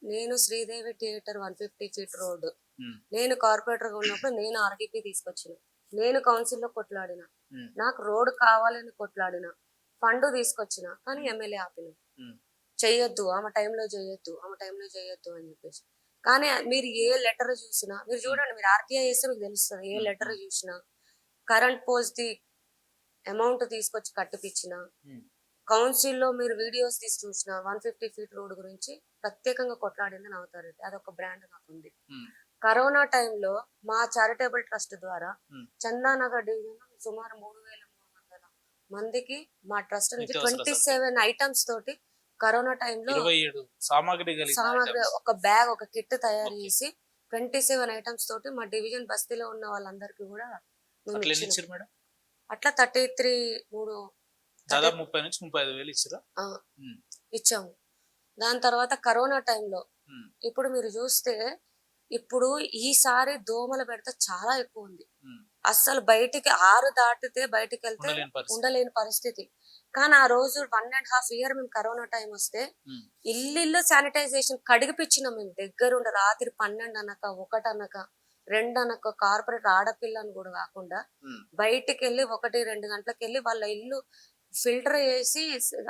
నేను శ్రీదేవి థియేటర్ 150 ఫీట్ రోడ్ ఉమ్. నేను కార్పొరేటర్ గా ఉన్నప్పుడు నేను ఆర్డీపీ తీసుకొచ్చిన. నేను కౌన్సిల్లో కొట్లాడిన. ఉమ్. నాకు రోడ్ కావాలని కొట్లాడిన. ఫండ్ తీసుకొచ్చిన. కానీ ఎమ్మెల్యే ఆపిన. ఉమ్. చెయ్యొద్దు, ఆమె టైంలో చేయొద్దు అని చెప్పేసి. కానీ మీరు ఏ లెటర్ చూసినా మీరు చూడండి, మీరు ఆర్టీఐ చేస్తే మీకు తెలుస్తుంది. ఏ లెటర్ చూసినా కరెంట్ పోల్స్ ది అమౌంట్ తీసుకొచ్చి కట్టిపించిన, ఉమ్. కౌన్సిల్లో మీరు వీడియోస్ తీసి చూసిన 150 ఫీట్ రోడ్ గురించి ప్రత్యేకంగా కొట్లాడింది నవతారెడ్డి. అదొక బ్రాండ్ నాకు ఉంది. ఉమ్. కరోనా టైంలో మా చారిటబుల్ ట్రస్ట్ ద్వారా ఉమ్. చందానగర్ డివిజన్ సుమారు 3,300 మందికి మా ట్రస్ట్ నుంచి నిత్యావసర 27 ఐటమ్స్ తోటి కరోనా టైంలో 27 సామాగ్రి కలిగిన సామాగ్రి items. ఒక బ్యాగ్ ఒక కిట్ తయారు Okay. చేసి 27 ఐటమ్స్ తోటి మా డివిజన్ బస్తీలో ఉన్న వాళ్ళందరికీ కూడా మేము అట్లా ఎన్ని ఇచ్చినాం. ఇచ్చారు మేడం? అట్లా 33 మూడు దాదాపు 30 నుంచి 35 వేలు ఇచ్చారా? ఆ, ఉమ్. ఇచ్చాము. దాని తర్వాత కరోనా టైంలో ఉమ్. ఇప్పుడు మీరు చూస్తే ఇప్పుడు ఈసారి దోమల బెడత చాలా ఎక్కువ ఉంది. ఉమ్. అస్సలు బయటికి 6 దాటితే బయటికి వెళ్తే ఉండలేని పరిస్థితి. ఉండలేని పరిస్థితి. కానీ ఆ రోజు 1.5 year మేము కరోనా టైం వస్తే ఉమ్. ఇల్లు శానిటైజేషన్ కడిగిపించినాం మేము దగ్గరుండి. రాత్రి 12 అనక 1 అనక 2 అనక కార్పొరేట్ ఆడపిల్లని కూడా కాకుండా ఉమ్. బయటికి వెళ్ళి 1-2 గంటలకు వెళ్ళి వాళ్ళ ఇల్లు ఫిల్టర్ చేసి,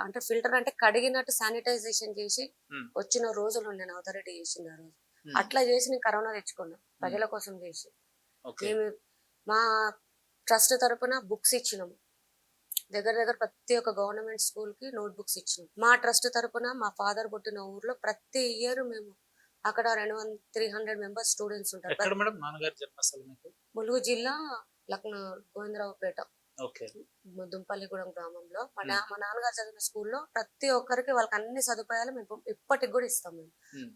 అంటే ఫిల్టర్ అంటే కడిగినట్టు శానిటైజేషన్ చేసి ఉమ్. వచ్చిన రోజులు ఉండే నవతారెడ్డి చేసింది ఆ రోజు. ఉమ్. అట్లా చేసి నేను కరోనా తెచ్చుకున్నా ప్రజల కోసం చేసి. ఓకే. మేము మా ట్రస్ట్ తరపున బుక్స్ ఇచ్చినాము. దగ్గర ప్రతి ఒక్క గవర్నమెంట్ స్కూల్ కి నోట్ బుక్స్ ఇచ్చినాం. మా ట్రస్ట్ తరపున మా ఫాదర్ పుట్టిన ఊర్లో ప్రతి ఇయర్ మేము అక్కడ 300 మెంబర్స్ స్టూడెంట్స్ ఉంటారు. ఎక్కడ మేడం నాన్నగారి జన్మస్థలం మీకు? ములుగు జిల్లా లక్నో గోవిందరావుపేట ఓకే. దుంపల్లిగూడెం గ్రామంలో మా నాన్నగారు చదివిన స్కూల్లో ప్రతి ఒక్కరికి వాళ్ళకి అన్ని సదుపాయాలు మేము ఇప్పటికి కూడా ఇస్తాం. మేము ఉమ్.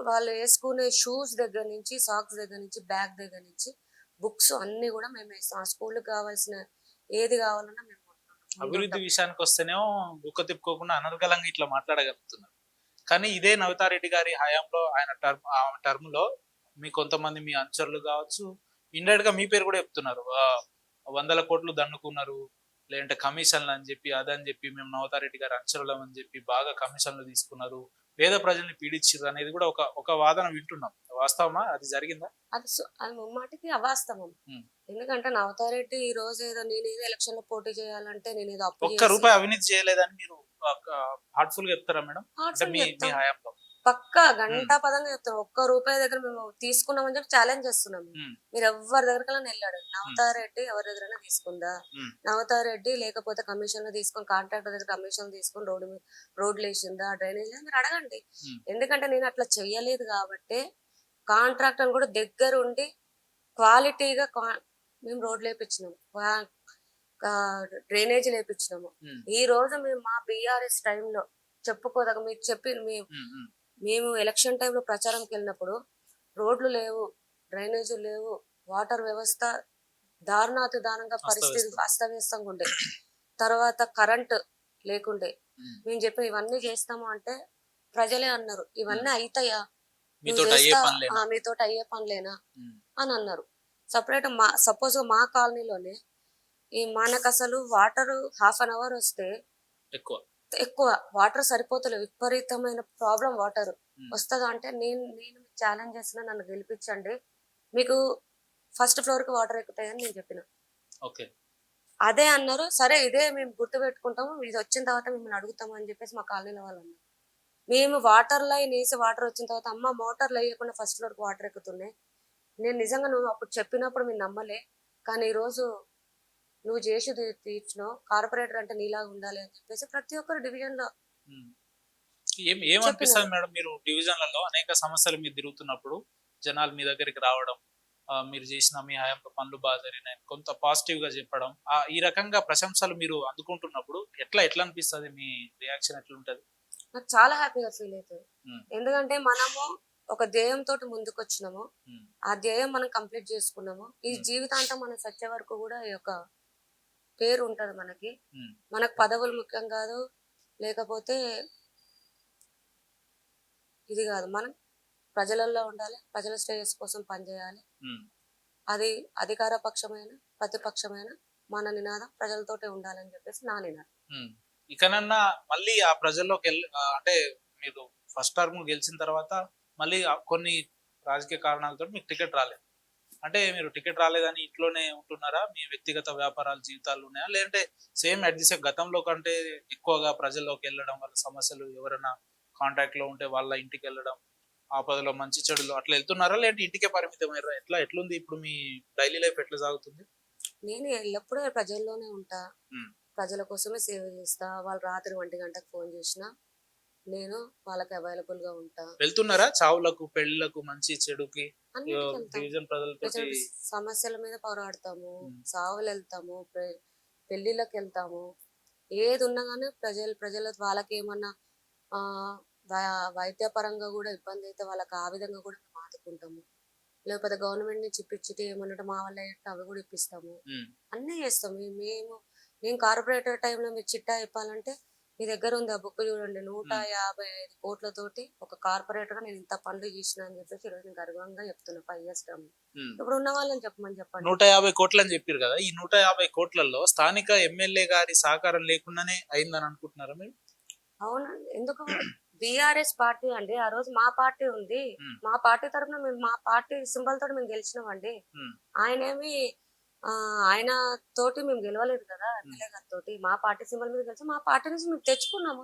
వాళ్ళు వేసుకునే షూస్ దగ్గర నుంచి, సాక్స్ దగ్గర నుంచి, బ్యాగ్ దగ్గర నుంచి, బుక్స్ అన్ని కూడా మేము వేస్తాం. ఆ స్కూల్కి కావాల్సిన ఏది కావాలన్నా మేము అభివృద్ధి విషయానికి వస్తేనేమో గుక్క తిప్పుకోకుండా అనర్గళంగా ఇట్లా మాట్లాడగలుగుతున్నారు. కానీ ఇదే నవితారెడ్డి గారి హయాంలో ఆయన టర్మ్ లో మీ కొంతమంది మీ అనుచరులు కావచ్చు, ఇండైరెక్ట్ గా మీ పేరు కూడా చెప్తున్నారు. 100 కోట్లు దండుకున్నారు, లేదంటే కమిషన్లు అని చెప్పి అదని చెప్పి మేము నవతారెడ్డి గారి అనుచరులం అని చెప్పి బాగా కమిషన్లు తీసుకున్నారు, పేద ప్రజల్ని పీడించారు అనేది కూడా ఒక వాదన వింటున్నాం. వాస్తవమా? అది జరిగిందా? అది ముమ్మాటికి అవాస్తవం. ఉమ్. ఎందుకంటే నవతారెడ్డి ఈ రోజు నేనేదో ఎలక్షన్ లో పోటీ చేయాలంటే నేనేదో అప్పు ఒక్క రూపాయి అవినీతి చేయలేదని మీరు హార్ట్ఫుల్ గా చెప్తారా మేడం? అంటే మీ హయాంలో పక్కా గంటా పదంగా చెప్తాం. ఒక్క రూపాయి దగ్గర మేము తీసుకున్నామని చెప్పి ఛాలెంజ్ చేస్తున్నాం. మీరు ఎవరి దగ్గరకైనా వెళ్ళాడు నవతారెడ్డి ఎవరి దగ్గరైనా తీసుకుందా? నవతారెడ్డి లేకపోతే కమిషన్ తీసుకొని కాంట్రాక్టర్ దగ్గర కమిషన్ తీసుకొని రోడ్లు వేసిందా, డ్రైనేజ్ మీరు అడగండి. ఎందుకంటే నేను అట్లా చెయ్యలేదు కాబట్టి కాంట్రాక్టర్ కూడా దగ్గర ఉండి క్వాలిటీగా మేము రోడ్లు వేపించినాము, డ్రైనేజ్ లేపించినాము. ఈ రోజు మేము మా బీఆర్ఎస్ టైంలో చెప్పుకోదగ మీకు చెప్పి మేము ఎలక్షన్ టైంలో ప్రచారంకి వెళ్ళినప్పుడు రోడ్లు లేవు, డ్రైనేజీ లేవు, వాటర్ వ్యవస్థ దారుణాతి దారుణంగా పరిస్థితి అస్తవ్యస్తంగా ఉండే. తర్వాత కరెంట్ లేకుండే. మేము చెప్పి ఇవన్నీ చేస్తాము అంటే ప్రజలే అన్నారు ఇవన్నీ అవుతాయా, మీతో అయ్యే పనులేనా అని అన్నారు. సపరేట్ సపోజ్ మా కాలనీలోనే మనకు అసలు వాటర్ ½ an hour వస్తే ఎక్కువ వాటర్ సరిపోతలేదు, విపరీతమైన ప్రాబ్లం వాటర్ వస్తుందా అంటే నేను ఛాలెంజ్ చేసిన నన్ను గెలిపించండి, మీకు ఫస్ట్ ఫ్లోర్ కి వాటర్ ఎక్కుతాయని నేను చెప్పిన. ఓకే. అదే అన్నారు. సరే ఇదే మేము గుర్తుపెట్టుకుంటాము. ఇది వచ్చిన తర్వాత మిమ్మల్ని అడుగుతాము అని చెప్పేసి మా కాలనీలో వాళ్ళు అన్నారు. మేము వాటర్ లైన్ వేసి వాటర్ వచ్చిన తర్వాత అమ్మ మోటార్లు వేయకుండా ఫస్ట్ ఫ్లోర్ కి వాటర్ ఎక్కుతున్నాయి. నేను నిజంగా నువ్వు అప్పుడు చెప్పినప్పుడు మీరు నమ్మలే. కానీ ఈ రోజు నువ్వు చేసి తీర్చినావు. కార్పొరేటర్ అంటే నీలాగా ఉండాలి అని చెప్పేసి ప్రతి ఒక్కరు డివిజన్ లో ఉమ్. ఏమనిపిస్తుంది చెప్పినారు. మేడం, మీరు డివిజన్లలో అనేక సమస్యలు మీరు తిరుగుతున్నప్పుడు జనాలు మీ దగ్గరికి రావడం, మీరు చేసిన మీ హయాంలో పనులు బాగా జరిగినాయి కొంత పాజిటివ్ గా చెప్పడం, ఈ రకంగా ప్రశంసలు మీరు అందుకుంటున్నప్పుడు ఎట్లా అనిపిస్తుంది, మీ రియాక్షన్ ఎట్లుంటది? నాకు చాలా హ్యాపీగా ఫీల్ అవుతుంది. ఉమ్, ఎందుకంటే మనము ఒక ధ్యేయంతో ముందుకు వచ్చినాము. ఉమ్, ఆ ధ్యేయం మనం కంప్లీట్ చేసుకున్నాము. ఈ ఉమ్, జీవితాంతం మనం సచ్చే వరకు కూడా ఈ యొక్క పేరు ఉంటది మనకి. ఉమ్, మనకు పదవులు ముఖ్యం కాదు, లేకపోతే ఇది కాదు. మనం ప్రజలలో ఉండాలి. ప్రజల శ్రేయస్సు కోసం పనిచేయాలి. ఉమ్, అది అధికార పక్షమైన ప్రతిపక్షమైన మన నినాదం ప్రజలతోటే ఉండాలని చెప్పేసి నా నినాదం. ఉమ్. ఇకనన్నా మళ్ళీ ఆ ప్రజల్లోకి అంటే మీరు ఫస్ట్ టర్మ్ గెలిచిన తర్వాత మళ్ళీ కొన్ని రాజకీయ కారణాలతో మీకు టికెట్ రాలేదు. అంటే మీరు టికెట్ రాలేదని ఇంట్లోనే ఉంటున్నారా? మీ వ్యక్తిగత వ్యాపారాల జీవితాలు ఉన్నాయా? లేదంటే సేమ్ అట్ ది సేమ్ గతంలో కంటే ఎక్కువగా ప్రజల్లోకి వెళ్ళడం, వాళ్ళ సమస్యలు ఎవరైనా కాంటాక్ట్ లో ఉంటే వాళ్ళ ఇంటికి వెళ్ళడం, ఆపదలో మంచి చెడులు అట్లా వెళ్తున్నారా? లేదంటే ఇంటికే పరిమితమయ్యారా? ఎట్లుంది ఇప్పుడు మీ డైలీ లైఫ్ ఎట్లా సాగుతుంది? నేను ఎల్లప్పుడూ ప్రజల్లోనే ఉంటా. ఉమ్, ప్రజల కోసమే సేవ చేస్తా. వాళ్ళు రాత్రి 1 గంటకు ఫోన్ చేసినా నేను వాళ్ళకి అవైలబుల్ గా ఉంటా. వెళ్తున్నారా చావులకు, పెళ్లిలకు, మంచి చెడుకి, అన్నిటికి వెళ్తాం. డివిజన్ ప్రజలతోటి? ప్రజల సమస్యల మీద పోరాడతాము. ఉమ్, సావులు వెళ్తాము. పెళ్లిళ్ళకి వెళ్తాము. ఏది ఉన్నా కానీ ప్రజల వాళ్ళకి ఏమన్నా ఆ వైద్యపరంగా కూడా ఇబ్బంది అయితే వాళ్ళకి ఆ విధంగా కూడా మేము ఆదుకుంటాము. లేకపోతే గవర్నమెంట్ నుంచి ఇప్పించితే ఏమన్నట్టు మా వల్ల అయితే అవి కూడా ఇప్పిస్తాము. ఉమ్, అన్నీ చేస్తాం. నేను కార్పొరేటర్ టైంలో మీరు చిట్టా ఇప్పాలంటే మీ దగ్గర ఉంది ఆ బుక్ చూడండి. ఉమ్, 155 కోట్లతోటి ఒక కార్పొరేటర్ గా నేను ఇంత పనులు చేసిన అని చెప్పేసి ఈరోజు నేను గర్వంగా చెప్తున్నా 5 years టర్మ్. ఉమ్. ఇప్పుడు ఉన్న వాళ్ళని చెప్పండి. 150 కోట్లు అని చెప్పారు కదా, ఈ 150 కోట్లలో స్థానిక ఎమ్మెల్యే గారి సహకారం లేకుండానే అయిందని అనుకుంటున్నారా మీరు? అవునండి. ఎందుకు బీఆర్ఎస్ పార్టీ అండి. ఆ రోజు మా పార్టీ ఉంది. ఉమ్, మా పార్టీ తరఫున మేము మా పార్టీ సింబల్ తోటి మేము గెలిచినామండి. ఉమ్, ఆయనేమి ఆయన తోటి మేము గెలవలేదు కదా ఉమ్, ఎమ్మెల్యే గారితోటి. మా పార్టీ సింబల్ మీద గెలిచి మా పార్టీ నుంచి మేము తెచ్చుకున్నాము.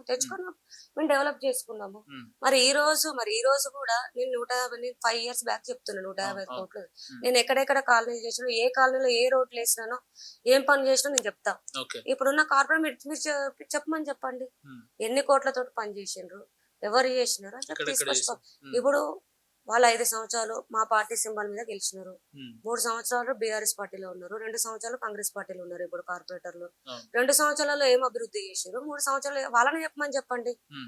మేము డెవలప్ చేసుకున్నాము. ఉమ్, మరి ఈ రోజు కూడా నేను 5 years బ్యాక్ చెప్తున్నా 150 అవును. కోట్లు. ఉమ్, నేను ఎక్కడెక్కడ కాలనీలు చేసినా, ఏ కాలనీలో ఏ రోడ్లు వేసినానో, ఏం పనులు చేసినా నేను చెప్తా. ఓకే. ఇప్పుడున్న కార్పొరేట్ మీరు చెప్పమని చెప్పండి. ఉమ్, ఎన్ని కోట్లతో పని చేసిండ్రు, ఎవరు చేసినారు అని చెప్పి ఎక్కడెక్కడ తీసుకొచ్చుకో. చేశారు? ఉమ్, ఇప్పుడు వాళ్ళు 5 సంవత్సరాలు మా పార్టీ సింబల్ మీద గెలిచినారు. ఉమ్, 3 సంవత్సరాలు బీఆర్ఎస్ పార్టీలో ఉన్నారు. 2 సంవత్సరాలు కాంగ్రెస్ పార్టీలో ఉన్నారు. ఇప్పుడు కార్పొరేటర్లు అవును. 2 సంవత్సరాల్లో ఏం అభివృద్ధి చేశారు, 3 సంవత్సరాలు వాళ్ళని చెప్పమని చెప్పండి. ఉమ్.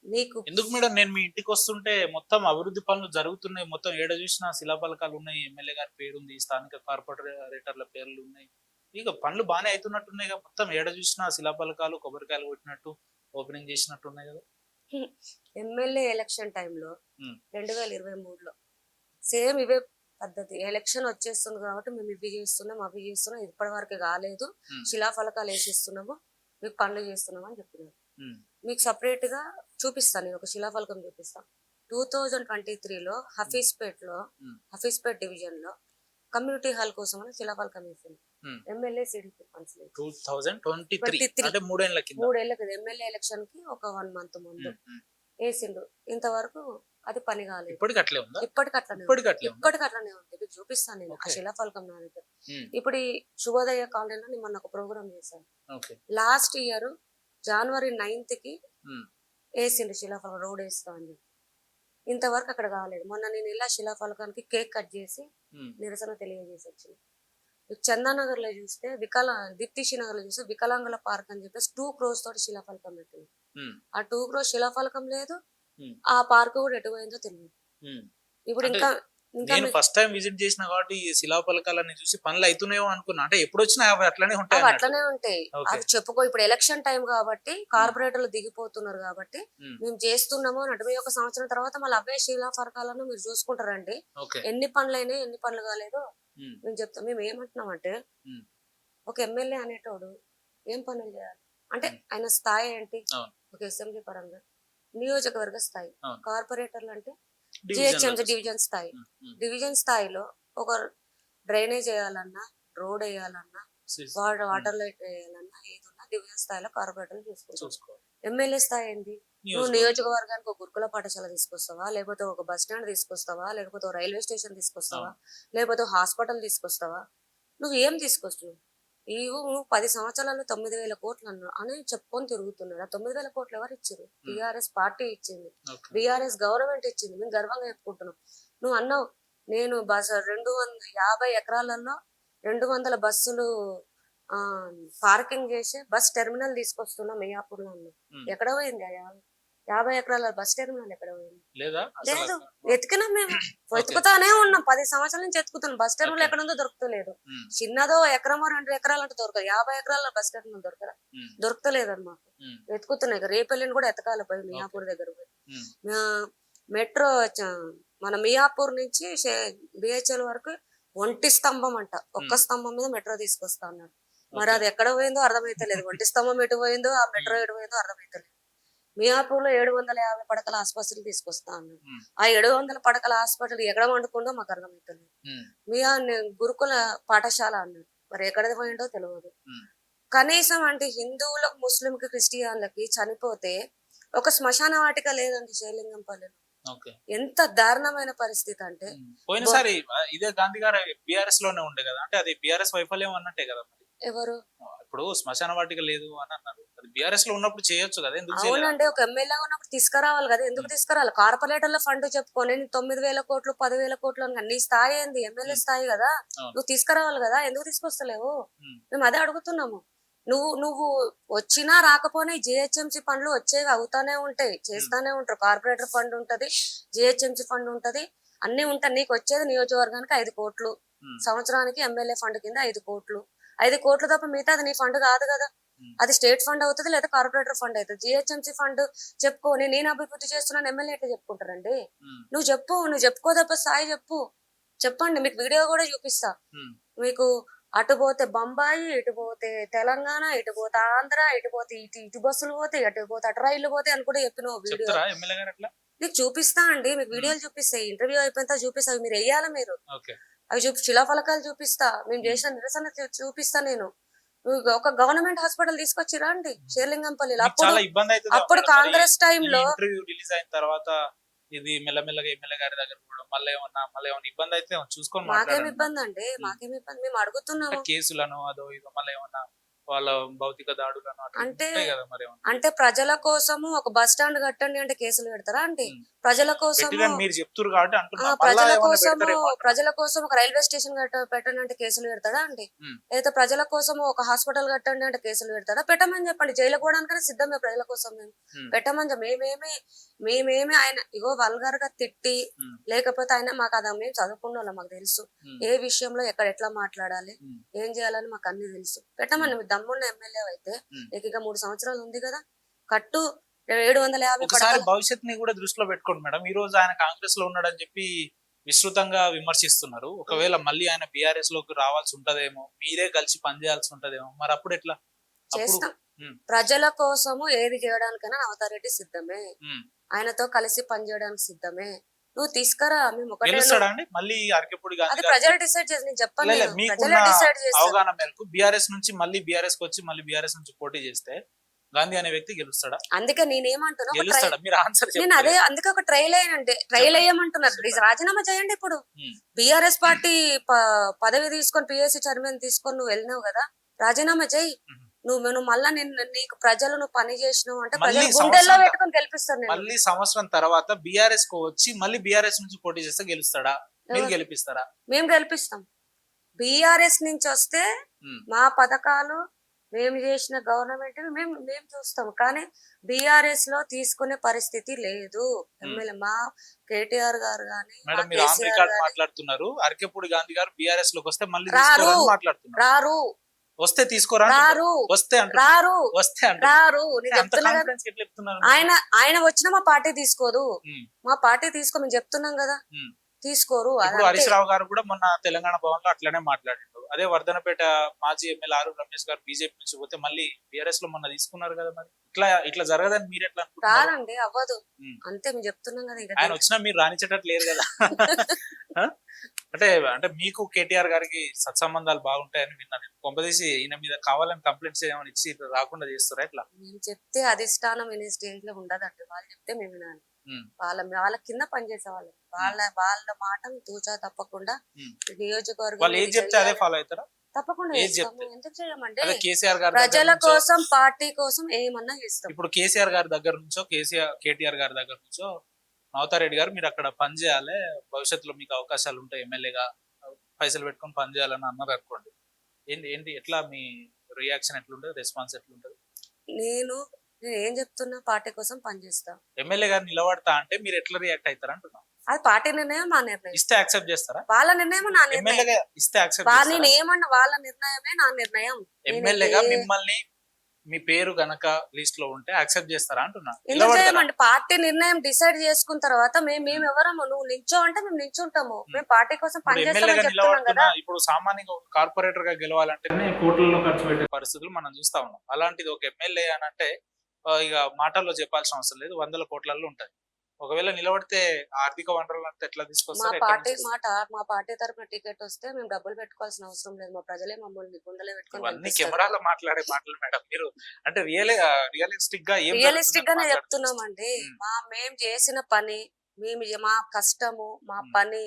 నీకు ఎందుకు మేడం, నేను మీ ఇంటికి వస్తుంటే మొత్తం అభివృద్ధి పనులు జరుగుతున్నాయి, మొత్తం ఏడ చూసినా శిలాఫలకాలు ఉన్నాయి, ఎమ్మెల్యే గారి పేరు ఉంది, స్థానిక కార్పొరేటర్ల పేర్లు ఉన్నాయి, ఇక పనులు బాగానే అవుతున్నట్టున్నాయి కదా, మొత్తం ఏడ చూసినా శిలాఫలకాలు, కొబ్బరికాయలు కొట్టినట్టు ఓపెనింగ్ చేసినట్టు ఉన్నాయి కదా? ఎమ్మెల్యే ఎలక్షన్ టైంలో ఉమ్, 2023లో సేమ్ ఇవే పద్ధతి. ఎలక్షన్ వచ్చేస్తుంది కాబట్టి మేము ఇవి చేస్తున్నాం ఇప్పటి వరకు కాలేదు. ఉమ్, శిలాఫలకాలు వేసిస్తున్నాము, మీకు పనులు చేస్తున్నాము అని చెప్పినారు. ఉమ్, మీకు సపరేట్ గా చూపిస్తాను. నేను ఒక శిలాఫలకం చూపిస్తాను. 2023లో ఉమ్, హఫీజ్పేట్ డివిజన్ లో కమ్యూనిటీ హాల్ కోసం అని శిలాఫలకం వేసింది. ఉమ్. ఎమ్మెల్యే సిడిపి ఫండ్స్ 2023 23 అంటే 3 ఏళ్ల కింద. 3 ఏళ్ళ కదా ఎమ్మెల్యే ఎలక్షన్ కి ఒక 1 month ముందు ఉమ్, ఉమ్. వేసిండు. ఇంతవరకు అది పని కాలేదు. ఇప్పటికి అట్లే ఉందా? ఇప్పటికి అట్లనే ఉంది. మీకు చూపిస్తాను నేను ఆ ఓకే. శిలాఫలకం నా దగ్గర. ఉమ్, ఇప్పుడు ఈ శుభోదయ కాలనీలో నేను మొన్న ఒక ప్రోగ్రామ్ చేశాను. Okay. Last year January 9th కి ఉమ్, వేసిండు శిలాఫలకం, రోడ్ వేస్తా అని చెప్పి. ఇంతవరకు అక్కడ కాలేదు. మొన్న నేను ఇలా శిలాఫలకానికి కేక్ కట్ చేసి ఉమ్, నిరసన తెలియజేసి వచ్చింది. చందానగర్ లో చూస్తే దిప్తిషి నగర్ లో చూస్తే వికలాంగుల పార్క్ అని చెప్పేసి 2 crores తోటి శిలాఫలకం పెట్టింది. ఉమ్, ఆ 2 crores శిలాఫలకం లేదు. ఉమ్, ఆ పార్క్ కూడా ఎటు పోయిందో తెలియదు. ఉమ్. ఇప్పుడు అంటే ఇంకా నేను ఫస్ట్ టైం విజిట్ చేసిన కాబట్టి ఈ శిలాఫలకాలన్నీ చూసి పనులు అవుతున్నాయో అనుకున్నా. అంటే ఎప్పుడు వచ్చినా అవి అట్లనే ఉంటాయి అవి అన్నట్టు. అట్లనే ఉంటాయి. ఓకే. అవి చెప్పుకో. ఇప్పుడు ఎలక్షన్ టైం కాబట్టి కార్పొరేటర్లు దిగిపోతున్నారు కాబట్టి ఉమ్, మేము చేస్తున్నాము అన్నట్టు. మీ ఒక సంవత్సరం తర్వాత మళ్ళీ అవే శిలాఫలకాలను మీరు చూసుకుంటారండి. ఓకే. ఎన్ని పనులు అయినాయి, ఎన్ని పనులు కాలేదో ఉమ్, మేము చెప్తాం. మేము ఏమంటున్నామంటే ఉమ్, ఒక ఎమ్మెల్యే అనేటోడు ఏం పనులు చేయాలి అంటే ఉమ్. ఆయన స్థాయి ఏంటి? అవును. ఒక అసెంబ్లీ పరంగా నియోజకవర్గ స్థాయి. అవును. కార్పొరేటర్లు అంటే డివిజన్లో జిహెచ్ఎంసీ చూసుకో. డివిజన్ స్థాయి. ఉమ్, ఉమ్, డివిజన్ స్థాయిలో ఒక డ్రైనేజ్ వేయాలన్నా, రోడ్ వేయాలన్నా, వాటర్ లైట్ వేయాలన్నా, ఏదన్నా దివ్య స్థాయిలో కార్పొరేటర్లు చూసుకుంటారు. చూసుకోవాలి. ఎమ్మెల్యే స్థాయి ఏంటి? నువ్వు నియోజకవర్గానికి ఒక గురుకుల పాఠశాల తీసుకొస్తావా, లేకపోతే ఒక బస్ స్టాండ్ తీసుకొస్తావా, లేకపోతే ఒక రైల్వే స్టేషన్ తీసుకొస్తావా, లేకపోతే హాస్పిటల్ తీసుకొస్తావా? నువ్వు ఏం తీసుకొస్తావు? నువ్వు 10 సంవత్సరాలు 9,000 కోట్లు అని చెప్పుకొని తిరుగుతున్నాడు. ఆ 9,000 కోట్లు ఎవరు ఇచ్చారు? టిఆర్ఎస్ పార్టీ ఇచ్చింది, బిఆర్ఎస్ గవర్నమెంట్ ఇచ్చింది. మేము గర్వంగా చెప్పుకుంటున్నాం. నువ్వు అన్నావు నేను 250 ఎకరాలలో 200 బస్సులు పార్కింగ్ చేసి బస్ టెర్మినల్ తీసుకొస్తున్నా మియాపూర్లో అన్నా. ఎక్కడ పోయింది? 50 ఎకరాల బస్ టెర్మినల్ ఎక్కడ పోయింది? లేదు. వెతికినాం మేము, వెతుకుతానే ఉన్నాం. 10 సంవత్సరాల నుంచి వెతుకుతున్నాం. బస్ టెర్మినల్ ఎక్కడ ఉందో దొరుకుతలేదు. చిన్నదో ఎకరమో 2 ఎకరాలు అంటే దొరకదు. 50 ఎకరాల బస్ టెర్మినల్ దొరకలేదు అని మాకు. వెతుకుతున్నాయి. రేపెల్లిని కూడా ఎతకాలి పోయి మియాపూర్ దగ్గర పోయి. మెట్రో మన మియాపూర్ నుంచి బిహెచ్ఎల్ వరకు 1 స్తంభం అంట. ఒక్క స్తంభం మీద మెట్రో తీసుకొస్తా అన్నాడు. మరి అది ఎక్కడ పోయిందో అర్థమైతలేదు. 1 స్తంభం ఎటు పోయిందో, ఆ మెట్రో ఎటు పోయిందో అర్థమైతలేదు. మియాపూర్ లో 750 పడకల ఆసుపత్రులు తీసుకొస్తా అన్నాడు. ఆ 700 పడకల హాస్పిటల్ ఎక్కడ వండుకుందో మాకు అర్థమైతలేదు. గురుకుల పాఠశాల అన్నాడు. మరి ఎక్కడ పోయిందో తెలియదు. కనీసం అంటే హిందువులకు, ముస్లింకి, క్రిస్టియన్లకి చనిపోతే ఒక శ్మశాన వాటిక లేదండి శ్రీలింగంపల్లిలో. ఎంత దారుణమైన పరిస్థితి అంటే. పోయినసారి ఇదే గాంధీ గారు బిఆర్ఎస్ లోనే ఉండే కదా, అంటే అది బిఆర్ఎస్ వైఫల్యం అన్నట్టే కదా. ఎవరు ఇప్పుడు శ్మశాన వాటిక లేదు అని అన్నారు. అది బిఆర్ఎస్ లో ఉన్నప్పుడు చేయొచ్చు కదా. అవునండి, ఒక ఎమ్మెల్యే ఉన్నప్పుడు తీసుకురావాలి కదా. ఎందుకు తీసుకురావాలి? కార్పొరేటర్ల ఫండ్ చెప్పుకొని 9,000 కోట్లు 10,000 కోట్లు అని. నీ స్థాయి ఏంది? ఎమ్మెల్యే స్థాయి కదా. నువ్వు తీసుకురావాలి కదా. ఎందుకు తీసుకొస్తలేవు? మేము అదే అడుగుతున్నాము. నువ్వు వచ్చినా రాకపోయినా జిహెచ్ఎంసీ ఫండ్లు వచ్చేవి అవుతానే ఉంటాయి, చేస్తానే ఉంటారు. కార్పొరేటర్ ఫండ్ ఉంటది, జిహెచ్ఎంసీ ఫండ్ ఉంటది, అన్ని ఉంటాయి. నీకు వచ్చేది నియోజకవర్గానికి 5 కోట్లు, సంవత్సరానికి ఎమ్మెల్యే ఫండ్ కింద 5 కోట్లు. 5 కోట్లు తప్ప మిగతా అది నీ ఫండ్ కాదు కదా. అది స్టేట్ ఫండ్ అవుతుంది లేదా కార్పొరేటర్ ఫండ్ అవుతుంది. జిహెచ్ఎంసీ ఫండ్ చెప్పుకొని నేను అభివృద్ధి చేస్తున్నాను ఎమ్మెల్యే ఎట్లా చెప్పుకుంటారండి? నువ్వు చెప్పుకో తప్ప స్థాయి చెప్పండి. మీకు వీడియో కూడా చూపిస్తా. మీకు అటు పోతే బొంబాయి, ఇటు పోతే తెలంగాణ, ఇటు పోతే ఆంధ్ర, ఇటు పోతే ఇటు బస్సులు పోతే, అటు పోతే అటు రైళ్లు పోతే అని కూడా చెప్పిన వీడియో నీకు చూపిస్తా అండి. మీకు వీడియోలు చూపిస్తాయి. ఇంటర్వ్యూ అయిపోయిన చూపిస్తా. మీరు వెయ్యాలి. మీరు అవి శిలాఫలకాలు చూపిస్తా. మేము చేసిన నిరసన చూపిస్తా. నేను ఒక గవర్నమెంట్ హాస్పిటల్ తీసుకొచ్చిరా అండి శ్రీలింగంపల్లిలో. అప్పుడు కాంగ్రెస్ టైంలో రిలీజ్ అయిన తర్వాత ఇది మెల్లమెల్లగా ఎమ్మెల్యే గారి దగ్గర కూడా మళ్ళీ ఏమన్నా ఇబ్బంది అయితే చూసుకొని మాకేం ఇబ్బంది అండి? మాకేం ఇబ్బంది? మేము అడుగుతున్నాము కేసులను అదో ఇదో మళ్ళీ ఏమన్నా వాళ్ళ భౌతిక దాడులను అంటే ప్రజల కోసము ఒక బస్ స్టాండ్ కట్టండి అంటే కేసులు పెడతారా అండి? ప్రజల కోసం మీరు చెప్తున్నారు కాబట్టి ప్రజల కోసం ఒక రైల్వే స్టేషన్ పెట్టండి అంటే కేసులు పెడతాడా అండి? లేదా ప్రజల కోసం ఒక హాస్పిటల్ కట్టండి అంటే కేసులు పెడతాడా? పెట్టమని చెప్పండి. జైలు పోవడానికైనా సిద్ధమే ప్రజల కోసం. మేము పెట్టమని మేమేమి ఆయన ఇగో వల్గర్ గా తిట్టి లేకపోతే ఆయన మాకు అది మేము చదువుకున్న వాళ్ళం, మాకు తెలుసు ఏ విషయంలో ఎట్లా మాట్లాడాలి, ఏం చేయాలని మాకు అన్ని తెలుసు. పెట్టమని దమ్మున్న ఎమ్మెల్యే అయితే నీకు ఇక 3 సంవత్సరాలు ఉంది కదా, కట్టు 750. భవిష్యత్తుని కూడా దృష్టిలో పెట్టుకోండి మేడం. ఈ రోజు ఆయన కాంగ్రెస్ లో ఉన్నాడని చెప్పి విస్తృతంగా విమర్శిస్తున్నారు. ఒకవేళ మళ్ళీ ఆయన బిఆర్ఎస్ లోకి రావాల్సి ఉంటదేమో, మీరే కలిసి పనిచేయాల్సి ఉంటదేమో, మరి అప్పుడు ఎట్లా? చేస్తాం. ప్రజల కోసము ఏది చేయడానికైనా అవతారెడ్డి సిద్ధమే, ఆయనతో కలిసి పనిచేయడానికి సిద్ధమే. నువ్వు తీసుకురా. మేము అది ప్రజలు డిసైడ్ చేసి నేను చెప్పాను. అవగాహన మేరకు బిఆర్ఎస్ నుంచి మళ్ళీ బిఆర్ఎస్ వచ్చి మళ్ళీ బిఆర్ఎస్ నుంచి పోటీ చేస్తే గాంధీ అనే వ్యక్తి గెలుస్తాడా? అందుకే నేనేమంటున్నా, నేను అదే అందుకే ఒక ట్రైల్ అయ్యమంటున్నారు. రాజీనామా చేయండి. ఇప్పుడు బిఆర్ఎస్ పార్టీ పదవి తీసుకొని పిఎస్సి చైర్మన్ తీసుకొని నువ్వు వెళ్ళినావు కదా, రాజీనామా చేయి. నువ్వు మళ్ళా నీకు ప్రజలు నువ్వు పని చేసినావు అంటే ప్రజలు గుండెల్లో పెట్టుకొని గెలిపిస్తారు. మళ్ళీ సంవత్సరం తర్వాత బిఆర్ఎస్ కు వచ్చి మళ్ళీ బిఆర్ఎస్ నుంచి పోటీ చేస్తే గెలుస్తాడా? మీరు గెలిపిస్తారా? మేము గెలిపిస్తాం. బిఆర్ఎస్ నుంచి వస్తే మా పథకాలు మేము చేసిన గవర్నమెంట్ మేము చూస్తాం. కానీ బిఆర్ఎస్ లో తీసుకునే పరిస్థితి లేదు. ఎమ్మెల్యే మా కేటీఆర్ గారు గానీ మాట్లాడుతున్నారు. అరకెప్పుడు గాంధీ గారు బిఆర్ఎస్ లోకి వస్తే మళ్ళీ రారు. వస్తే తీసుకోరా? వస్తే ఆయన వచ్చినా మా పార్టీ తీసుకోదు. మా పార్టీ మేము చెప్తున్నాం కదా, తీసుకోరు. హరీష్ రావు గారు కూడా మొన్న తెలంగాణ భవన్ లో అట్లనే మాట్లాడిండు. అదే వర్ధనపేట మాజీ ఎమ్మెల్యే ఆరు రమేష్ గారు బీజేపీ నుంచి పోతే మళ్ళీ బిఆర్ఎస్ లో మొన్న తీసుకున్నారు కదా. మరి ఇట్లా జరగదని మీరు ఎట్లా అనుకుంటున్నారు? రానండి, అవ్వదు. అంతే మేము చెప్తున్నాం కదా. ఆయన వచ్చినా మీరు రాణించేటట్టు లేరు కదా. అంటే అంటే మీకు కేటీఆర్ గారికి సత్సంబంధాలు బాగుంటాయని విన్నాను నేను. కొంపదీసి ఈయన మీద కావాలని కంప్లైంట్స్ ఏమైనా ఇచ్చి ఇట్లా రాకుండా చేస్తారా ఎట్లా? మేము చెప్తే అధిష్టానం వినే స్టేజ్ లో ఉండదండి. వాళ్ళు చెప్తే మేము వినాలి. ఉమ్, వాళ్ళ కింద పనిచేసే వాళ్ళు వాళ్ళ మాటను తూచా తప్పకుండా ఉమ్. నియోజకవర్గం వాళ్ళు ఏది ఇది చెప్తే అదే చెయ్యాలి. ఫాలో అవుతారా? తప్పకుండా ఏది చేస్తాము. చెప్తే ఎందుకు చేయమండి? అదే కేసీఆర్ గారి దగ్గర ప్రజల నుంచో కోసం పార్టీ కోసం ఏమన్నా చేస్తాం. ఇప్పుడు కేసీఆర్ గారి దగ్గర నుంచో కేటీఆర్ గారి దగ్గర నుంచో నవతారెడ్డి గారు మీరు అక్కడ పని చేయాలి, భవిష్యత్తులో మీకు అవకాశాలు ఉంటాయి, ఎమ్మెల్యేగా పైసలు పెట్టుకొని పని చేయాలని అన్నారు అనుకోండి, ఏంటి ఏంటి ఎట్లా మీ రియాక్షన్ ఎట్లుంటది, రెస్పాన్స్ ఎట్లుంటది? నేను ఏం చెప్తున్నా, పార్టీ కోసం పనిచేస్తా. ఎమ్మెల్యే గారు నిలబడతా అంటే మీరు ఎట్లా రియాక్ట్ అవుతారు అంటున్నా? అది పార్టీ నిర్ణయం, నా నిర్ణయం. ఇస్తే యాక్సెప్ట్ చేస్తారా? వాళ్ళ నిర్ణయం, నా నిర్ణయం. ఎమ్మెల్యేగా ఇస్తే యాక్సెప్ట్ నేను చేస్తారా? ఏమన్నా వాళ్ళ నిర్ణయమే నా నిర్ణయం. ఎమ్మెల్యేగా మిమ్మల్ని మీ పేరు గనక లిస్ట్ లో ఉంటే యాక్సెప్ట్ చేస్తారా అంటున్నా? ఎందుకు నిలబడతారా? చేయమండి? పార్టీ నిర్ణయం డిసైడ్ చేసుకున్న తర్వాత మేము ఎవరము, నువ్వు నించో అంటే మేము నించుంటాము. మేము పార్టీ కోసం ఇప్పుడు పనిచేస్తామని ఎమ్మెల్యేగా చెప్తున్నాం నిలబడుతున్నా, కదా. ఇప్పుడు సామాన్యంగా కార్పొరేటర్ గా గెలవాలంటేనే కోట్లలో ఖర్చు పెట్టే పరిస్థితులు మనం చూస్తా ఉన్నాం. అలాంటిది ఒక ఎమ్మెల్యే అని అంటే ఇక మాటల్లో చెప్పాల్సిన అవసరం లేదు, వందల కోట్లలో ఉంటది. ఒకవేళ నిలబడితే ఆర్థిక వనరులు అంతా ఎట్లా మా తీసుకొస్తారు, ఎక్కడి పార్టీ నుంచి వస్తారు? మా పార్టీ తరపున టికెట్ వస్తే మేము డబ్బులు పెట్టుకోవాల్సిన అవసరం లేదు. మా ప్రజలే మమ్మల్ని గుండెలో పెట్టుకొని ఇవన్నీ గెలిపిస్తారు. కెమెరాలో మాట్లాడే మాటలు మేడం. మీరు అంటే రియలిస్టిక్ గా ఏం రియలిస్టిక్ గానే జరుగుతుందని చెప్తున్నామండి. మాట్లాడుతున్నారు. మేము చేసిన పని, మా కష్టము, మా ఉమ్. పని,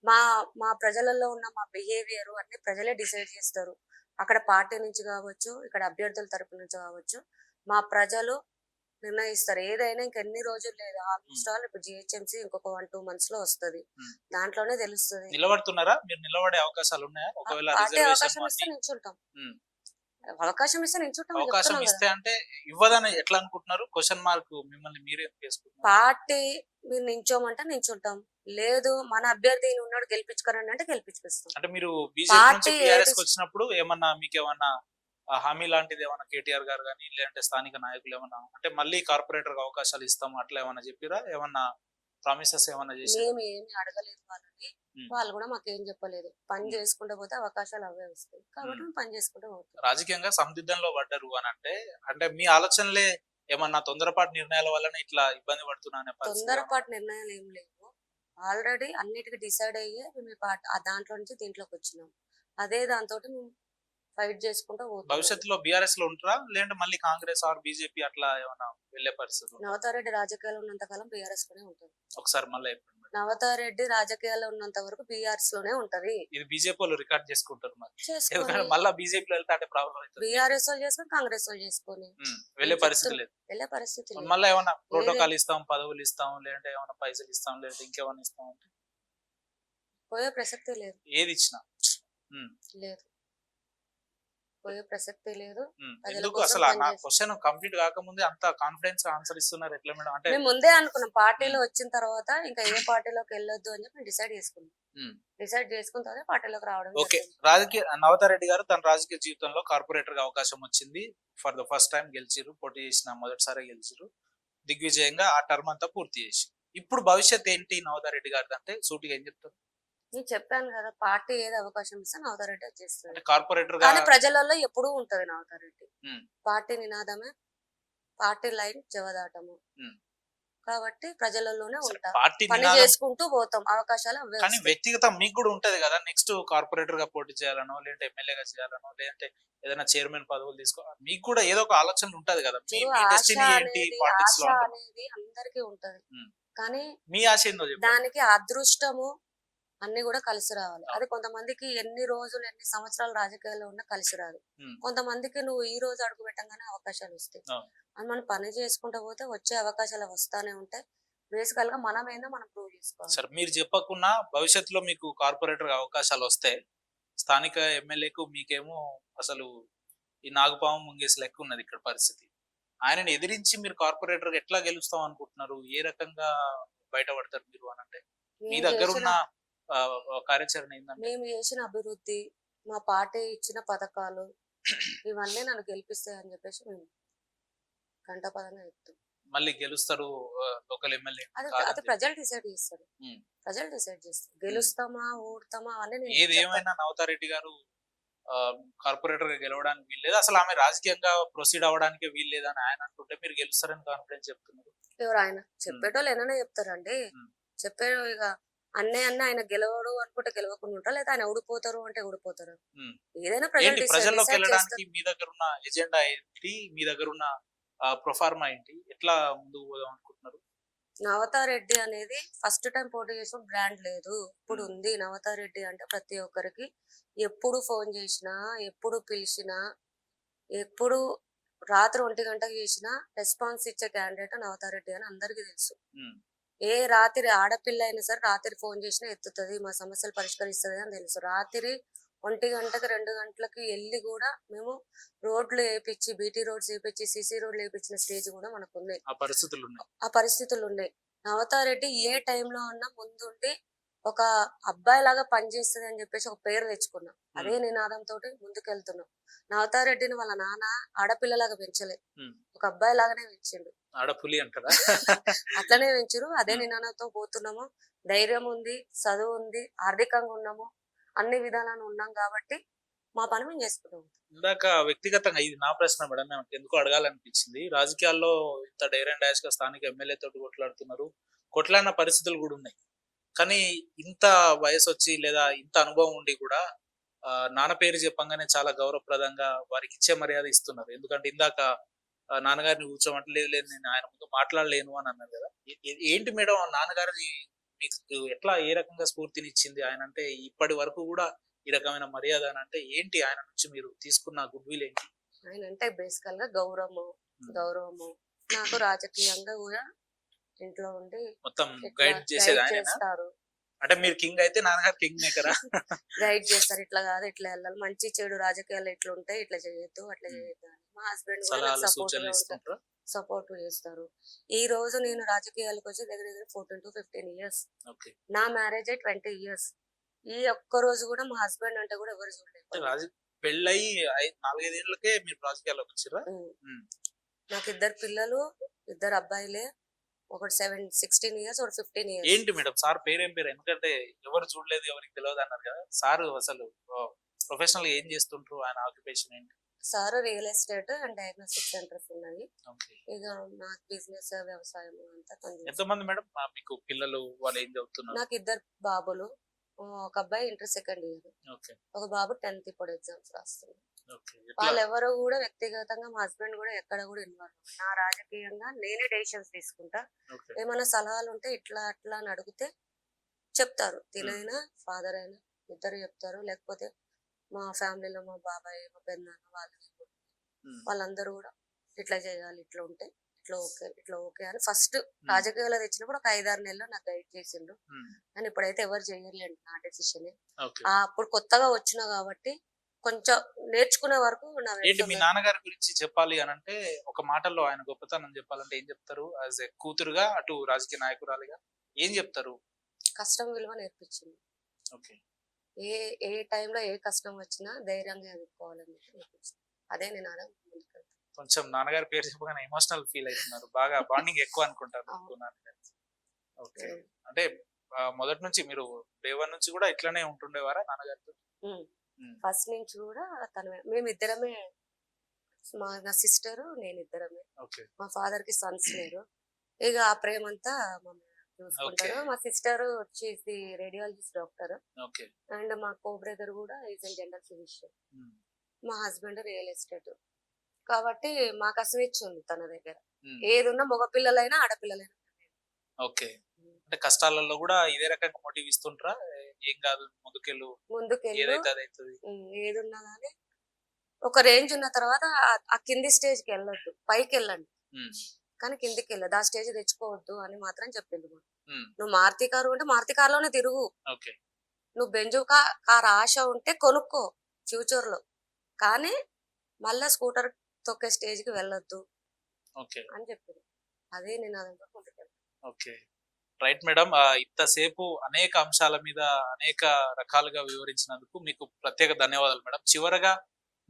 మా మా ప్రజలలో ఉన్న మా బిహేవియర్ అన్ని ప్రజలే డిసైడ్ చేస్తారు. అక్కడ పార్టీ నుంచి కావచ్చు, ఇక్కడ అభ్యర్థుల తరపు నుంచి కావచ్చు, మా ప్రజలు నిర్ణయిస్తారు. ఏదైనా ఇంకెన్ని రోజులు లేదు. ఆల్మోస్ట్ ఆల్ ఇప్పుడు జిహెచ్ఎంసీ ఇంకొక 1-2 months లో వస్తది. ఉమ్. దాంట్లోనే తెలుస్తుంది. నిలబడుతున్నారా? మీరు నిలబడే అవకాశాలు ఉన్నాయా? ఒకవేళ పార్టీ రిజర్వేషన్ అవకాశం ఇస్తే నించుంటాం. అవకాశం ఇస్తే నించుంటాం అని అవకాశం చెప్తున్నాం కదా. ఇస్తే అంటే ఇవ్వదని ఎట్లా అనుకుంటున్నారు? క్వశ్చన్ మార్క్ మిమ్మల్ని మీరే వేసుకుంటున్నారు. పార్టీ మీరు నించోమంటే నించుంటాం. లేదు మన అభ్యర్థి ఈయన ఉన్నాడు గెలిపించుకోరండి అంటే గెలిపించుకొస్తాం. అంటే మీరు బీజేపీ నుంచి పార్టీ టీఆర్ఎస్ ఏది- వచ్చినప్పుడు ఏమన్నా మీకేమన్నా హామీ లాంటిది ఏమన్నా కేటీఆర్ గారు కానీ లేదంటే స్థానిక నాయకులు ఏమన్నా అంటే మళ్ళీ కార్పొరేటర్ గా అవకాశాలు ఇస్తాము అట్లా ఏమన్నా చెప్పిరా? ఏమన్నా ప్రామిసెస్ ఏమన్నా చేసి? మేము ఏమి అడగలేదు వాళ్ళని. ఉమ్. వాళ్ళు కూడా మాకేం చెప్పలేదు. పని ఉమ్. చేసుకుంటూ పోతే అవకాశాలు అవే వస్తాయి కాబట్టి ఉమ్. మేము పని చేసుకుంటూ పోతాం. రాజకీయంగా సందిగ్ధంలో పడ్డారు అని అంటే అంటే మీ ఆలోచనలే ఏమన్నా తొందరపాటు నిర్ణయాల వల్లనే ఇట్లా ఇబ్బంది పడుతున్నా అనే పరిస్థితి ఏమన్నా? తొందరపాటు నిర్ణయాలు ఏం లేవు. ఆల్రెడీ అన్నిటికీ డిసైడ్ అయ్యే మేము ఆ దాంట్లో నుంచి దీంట్లోకి వచ్చినాం. అదే దాంతో మేము ఫైట్ చేసుకుంటూ పోతాం. భవిష్యత్తులో బీఆర్ఎస్ లో ఉంటారా లేదంటే మళ్ళీ కాంగ్రెస్ ఆర్ బీజేపీ అట్లా ఏమన్నా వెళ్ళే పరిస్థితి ఉందా? నవతారెడ్డి రాజకీయాల్లో ఉన్నంత కాలం బీఆర్ఎస్ లోనే ఉంటుంది. ఒకసారి మళ్ళీ చెప్పండి మేడం. నవతారెడ్డి రాజకీయాల్లో ఉన్నంత వరకు బీఆర్ఎస్ లోనే ఉంటది. ఇది బీజేపీ వాళ్ళు రికార్డ్ చేసుకుంటారు మరి, చేసుకొని ఎందుకంటే మళ్ళీ బీజేపీలో వెళ్తే అంటే ప్రాబ్లం అవుతుంది. బీఆర్ఎస్ వాళ్ళు చేసుకొని కాంగ్రెస్ వాళ్ళు చేసుకొని వెళ్ళే పరిస్థితి లేదు. వెళ్ళే పరిస్థితి లేదు. మళ్ళీ ఏమన్నా ప్రోటోకాల్ ఇస్తాం, పదవులు ఇస్తాం, లేదంటే ఏమన్నా పైసలు ఇస్తాం, లేదంటే ఇంకేమన్నా ఇస్తాం అంటే పోయే ప్రసక్తి లేదు. ఏది ఇచ్చినా లేదు పోయే ప్రసక్తి లేదు. ప్రజల ఎందుకు కోసం అసలు నా పనిచేస్తాం. క్వశ్చన్ కంప్లీట్ కాకముందే అంత కాన్ఫిడెన్స్ ఆన్సర్ ఇస్తున్నారు ఎట్లా మేడం? అంటే మేము ముందే అనుకున్నాం పార్టీలో వచ్చిన తర్వాత ఇంకా ఏ పార్టీలోకి వెళ్ళొద్దు అని చెప్పి డిసైడ్ చేసుకున్నాం. డిసైడ్ చేసుకున్న తర్వాత పార్టీలోకి రావడం ఓకే, జరిగింది. రాజకీయ నవతారెడ్డి గారు తన రాజకీయ జీవితంలో కార్పొరేటర్ గా అవకాశం వచ్చింది. ఫర్ ద ఫస్ట్ టైం గెలిచిరు, పోటీ చేసిన మొదటిసారి గెలిచిరు, దిగ్విజయంగా ఆ టర్మ్ అంతా పూర్తి చేసి. ఇప్పుడు భవిష్యత్ ఏంటి నవతారెడ్డి గారిది అంటే సూటిగా ఏం చెప్తారు? నేను చెప్పాను కదా, పార్టీ ఏది అవకాశం ఇస్తే నవతారెడ్డి వచ్చేస్తుంది. అంటే కార్పొరేటర్ గా కానీ ప్రజలలో ఎప్పుడూ ఉంటది నవతారెడ్డి. ఉమ్, పార్టీ నినాదమే, పార్టీ లైన్ జవదాటము. ఉమ్. కాబట్టి ప్రజలలోనే సరే, ఉంటా. పార్టీ పని నినాదం చేసుకుంటూ పోతాం. అవకాశాలు అవే కానీ వస్తాయి. వ్యక్తిగతం మీకు కూడా ఉంటది కదా, నెక్స్ట్ కార్పొరేటర్ గా పోటీ చేయాలనో లేదంటే ఎమ్మెల్యేగా చేయాలనో లేదంటే ఏదైనా చైర్మన్ పదవులు తీసుకోవాలి, మీకు కూడా ఏదో ఒక ఆలోచన ఉంటది కదా. మీ ఇప్పుడు మీ ఆశ డెస్టినీ ఏంటి అనేది పాలిటిక్స్ లో అంటున్నా. అనేది అందరికీ ఉంటది. ఉమ్. కానీ మీ ఆశ ఏందో చెప్పండి. దానికి అదృష్టము అన్ని కూడా కలిసి రావాలి. అవును. అది కొంతమందికి ఎన్ని రోజులు ఎన్ని సంవత్సరాలు రాజకీయాల్లో ఉన్నా కలిసి రాదు. ఉమ్. కొంతమందికి నువ్వు ఈ రోజు అడుగు పెట్టంగానే అవకాశాలు వస్తాయి. అవును. అది మనం పని చేసుకుంటూ పోతే వచ్చే అవకాశాలు వస్తానే ఉంటాయి. బేసికల్ గా మనం ఏందో మనం ప్రూవ్ చేసుకోవాలి. సరే, మీరు చెప్పకున్నా భవిష్యత్తులో మీకు కార్పొరేటర్ అవకాశాలు వస్తే స్థానిక ఎమ్మెల్యేకు మీకేమో అసలు ఈ నాగుపాము ముంగేసి లెక్క ఉన్నది ఇక్కడ పరిస్థితి. ఆయనని ఎదిరించి మీరు కార్పొరేటర్ ఎట్లా గెలుస్తాం అనుకుంటున్నారు? ఏ రకంగా బయటపడతారు మీరు అని అంటే మీ మేము దగ్గర ఉన్న చేసిన- కార్యాచరణ ఏంటంటే? మేము చేసిన అభివృద్ధి, మా పార్టీ ఇచ్చిన పథకాలు ఇవన్నీ నన్ను గెలిపిస్తాయి అని చెప్పేసి మేము గంటపదంగా చెప్తాం. మళ్ళీ గెలుస్తారు లోకల్ ఎమ్మెల్యే అది ప్రజలు డిసైడ్ చేస్తారు. ఉమ్. ప్రజలు డిసైడ్ చేస్తారు. గెలుస్తామా ఓడతామా అవన్నీ నేను ఏది చెప్పను. ఏమైనా నవతారెడ్డి గారు కార్పొరేటర్ గా గెలవడానికి వీల్లేదు, అసలు ఆమె రాజకీయంగా ప్రొసీడ్ అవ్వడానికి వీల్లేదని ఆయన అంటుంటే మీరు గెలుస్తారని కాన్ఫిడెన్స్ చెప్తున్నారు. ఎవరు ఆయన చెప్పేటోళ్ళు ఏమైనా చెప్తారండి. ఉమ్. చెప్పారు ఇక అన్నయ్య ఆయన గెలవడు అనుకుంటే గెలవకుండా ఉంటారు, లేదా ఆయన ఓడిపోతారు అంటే ఓడిపోతారు. ఉమ్. ఏదైనా ప్రజలు ఏంటి ప్రజల్లోకి డిసైడ్ వెళ్ళడానికి చేస్తారు. మీ దగ్గర ఉన్న ఎజెండా ఏంటి, మీ దగ్గర ఉన్న ప్రొఫార్మా ఏంటి, ఎట్లా ముందుకు పోదాం అనుకుంటున్నారు? నవతారెడ్డి అనేది ఫస్ట్ టైం పోటీ చేసిన బ్రాండ్ లేదు, ఇప్పుడు ఉమ్, ఉంది. నవతారెడ్డి అంటే ప్రతి ఒక్కరికి ఎప్పుడు ఫోన్ చేసినా, ఎప్పుడు పిలిచినా, ఎప్పుడు రాత్రి 1 గంటకు చేసినా రెస్పాన్స్ ఇచ్చే క్యాండిడేట్ నవతారెడ్డి అని అందరికీ తెలుసు. ఉమ్, ఏ రాత్రి ఆడపిల్ల అయినా సరే రాత్రి ఫోన్ చేసినా ఎత్తుతుంది, మా సమస్యలు పరిష్కరిస్తుంది అని తెలుసు. రాత్రి 1 గంటకి 2 గంటలకి వెళ్ళి కూడా మేము రోడ్లు వేయించి, బీటీ రోడ్స్ వేయించి, సీసీ రోడ్లు వేయించిన స్టేజ్ కూడా మనకు ఉన్నాయి. ఆ పరిస్థితులు ఉన్నాయి. ఆ పరిస్థితులు ఉన్నాయి. నవతారెడ్డి ఏ టైంలో ఉన్నా ముందుండి ఒక అబ్బాయి లాగా పనిచేస్తుంది అని చెప్పేసి ఒక పేరు తెచ్చుకున్నాం. అదే నినాదంతో ముందుకెళ్తున్నాం. నవతారెడ్డిని వాళ్ళ నాన్న ఆడపిల్లలాగా పెంచలే, ఉమ్, ఒక అబ్బాయి లాగానే పెంచిండు. ఆడపులి అంటారా? అట్లనే పెంచురు. అదే ఉమ్. నినాదంతో పోతున్నాము. ధైర్యం ఉంది, చదువు ఉంది, ఆర్థికంగా ఉన్నాము, అన్ని విధాలను ఉన్నాం కాబట్టి మా పని మేము చేసుకుంటాం. ఇందాక వ్యక్తిగతంగా ఇది నా ప్రశ్న మేడం, నాకు ఎందుకు అడగాలనిపించింది. రాజకీయాల్లో ఇంత డైర్ అండ్ డాష్ గా స్థానిక ఎమ్మెల్యే తోటి కొట్లాడుతున్నారు, కొట్లాడిన పరిస్థితులు కూడా ఉన్నాయి. కానీ ఇంత వయసు వచ్చి లేదా ఇంత అనుభవం ఉండి కూడా నాన్న పేరు చెప్పంగానే చాలా గౌరవప్రదంగా వారికి ఇచ్చే మర్యాద ఇస్తున్నారు. ఎందుకంటే ఇందాక నాన్నగారిని కూర్చోమంటే లేదు లేదు నేను ఆయన ముందు మాట్లాడలేను అని అన్నారు కదా. ఏంటి మేడం ఆ నాన్నగారిని మీకు ఎట్లా ఏ రకంగా స్ఫూర్తినిచ్చింది? ఆయన అంటే ఇప్పటి వరకు కూడా ఈ రకమైన మర్యాద అని అంటే ఏంటి, ఆయన నుంచి మీరు తీసుకున్న గుడ్ విల్ ఏంటి? ఆయన అంటే బేసికల్ గా గౌరవము, ఉమ్. గౌరవము. నాకు రాజకీయంగా కూడా ఇంట్లో ఉండి మొత్తం ఇట్లా గైడ్ చేసేది గైడ్ ఆయనేనా? చేస్తారు. అంటే మీరు కింగ్ అయితే నాన్నగారు కింగ్ మేకరా? గైడ్ చేస్తారు, ఇట్లా కాదు ఇట్లా వెళ్ళాలి, మంచి చెడు రాజకీయాలు ఇట్లా ఉంటాయి, ఇట్లా చేయొద్దు, అట్లా ఉమ్. చేయొద్దు అని. మా హస్బెండ్ కూడా నాకు సలహాలు సపోర్ట్ గా సూచనలు ఉంటారు, ఇస్తుంటారా? సపోర్ట్ చేస్తారు. ఈ రోజు నేను రాజకీయాలకు వచ్చి దగ్గర దగ్గర 14 to 15 years. ఓకే. నా మ్యారేజ్ 20 years. ఈ ఒక్క రోజు కూడా మా హస్బెండ్ అంటే కూడా ఎవరు అంటే చూడలేదు. పెళ్ళయి 4-5 ఏళ్ళకే మీరు రాజకీయాల్లోకి వచ్చారా? నాకు 2 పిల్లలు, 2 అబ్బాయిలే. ఒకటి 16 years, ఒకటి 15 years. ఏంటి మేడం సార్ పేరేం పేరు? ఎందుకంటే ఎవరు చూడలేదు, ఎవరికి తెలియదు అన్నారు కదా. సార్ అసలు ప్రొఫెషనల్ గా ఏం చేస్తుంటారు, ఆయన ఆక్యుపేషన్ ఏంటి? Sir real estate and diagnostic centres ఉన్నాయి. ఓకే. ఇక నాకు బిజినెస్, వ్యవసాయం అంతా ఎంతమంది మేడం మీకు పిల్లలు, వాళ్ళు ఏం చదువుతున్నారు? నాకు 2 బాబులు. ఒక అబ్బాయి ఇంటర్ సెకండ్ ఇయర్, ఓకే. ఒక బాబు 10th ఇప్పుడు ఎగ్జామ్స్ రాస్తున్నారు. ఓకే. ఎట్లా? వాళ్ళెవరు కూడా వ్యక్తిగతంగా మా హస్బెండ్ కూడా ఎక్కడ కూడా ఇన్వాల్వ్. నా రాజకీయంగా నేనే డెసిషన్స్ తీసుకుంటా. ఓకే. ఏమైనా సలహాలు ఉంటే ఇట్లా అట్లా అని అడిగితే చెప్తారు. తినైనా ఫాదర్ అయినా ఇద్దరు చెప్తారు. లేకపోతే మా ఫ్యామిలీలో మా బాబాయ్, మా పెద్దనాన్న వాళ్ళందరూ కూడా ఇట్లా చేయాలి, ఇట్లా ఉంటే ఇట్లా ఓకే, ఇట్లా ఓకే అని ఫస్ట్ రాజకీయాల్లో తెచ్చినప్పుడు ఒక 5-6 నెలలు నాకు గైడ్ చేసిండు. కానీ ఇప్పుడైతే ఎవరు చేయలేండి, నా డెసిషన్. ఓకే. అప్పుడు కొత్తగా వచ్చినా కాబట్టి కొంచెం నేర్చుకునే వరకు నా ఏంటి మీ నాన్నగారి గురించి చెప్పాలి అని అంటే ఒక మాటల్లో ఆయన గొప్పతనం చెప్పాలంటే ఏం చెప్తారు? యాజ్ ఎ కూతురుగా, అటు రాజకీయ నాయకురాలిగా ఏం చెప్తారు? కష్టం విలువ నేర్పించింది. ఓకే. ఏ ఏ టైంలో ఏ కష్టం వచ్చినా ధైర్యంగా ఎదుర్కోవాలని నేర్పించింది. అదే నేను అలా ముందుకెళ్తాను. కొంచెం నాన్నగారి పేరు చెప్పగానే ఎమోషనల్ ఫీల్ అవుతున్నారు, బాగా బాండింగ్ ఎక్కువ అనుకుంటారు మీకు నాన్నగారు. ఓకే. అంటే మొదటి నుంచి మీరు డే 1 నుంచి కూడా ఇట్లానే ఉంటుండేవారా నాన్నగారితో? ఫస్ట్ నుంచి కూడా మేమిద్దరమే, నా సిస్టర్ నేను ఇద్దరమే. ఓకే. మా ఫాదర్ కి సన్స్ లేరు. ఇక ఆ ప్రేమ అంతా చూసుకుంటారు. మా సిస్టర్ వచ్చేసి రేడియాలజిస్ట్ డాక్టర్. ఓకే. అండ్ మా కో బ్రదర్ కూడా ఈజ్ అండ్ జనరల్ ఫిజిషియన్. మా హస్బెండ్ రియల్ ఎస్టేట్. కాబట్టి మాకు స్వేచ్ఛ ఉంది తన దగ్గర. ఏది ఉన్నా మగ పిల్లలైనా ఆడపిల్లలైనా. ఓకే. అంటే కష్టాలలో కూడా ఇదే రకంగా మోటివ్ ఇస్తుంటారా? ఏం కాదు ముందుకెళ్ళు, ఏదైతే అదైతుంది, ఏది ఉన్నా కానీ ఒక రేంజ్ ఉన్న తర్వాత ఆ కింది స్టేజ్ కి వెళ్ళొద్దు, పైకి వెళ్ళండి కానీ కిందికి వెళ్ళదు. ఆ స్టేజ్ తెచ్చుకోవద్దు అని మాత్రం చెప్పింది. నువ్వు మారుతి కారు ఉంటే మారుతి కారులోనే తిరుగు. నువ్వు బెంజు కార్ ఆశ ఉంటే కొనుక్కో ఫ్యూచర్ లో, కానీ మళ్ళా స్కూటర్ తొక్కే స్టేజ్ కి వెళ్ళొద్దు అని చెప్పింది. అదే నేను అదంతా ముందుకెళ్తాను. ఓకే. రైట్ మేడం, ఇంతసేపు అనేక అంశాల మీద అనేక రకాలుగా వివరించినందుకు మీకు ప్రత్యేక ధన్యవాదాలు మేడం. చివరగా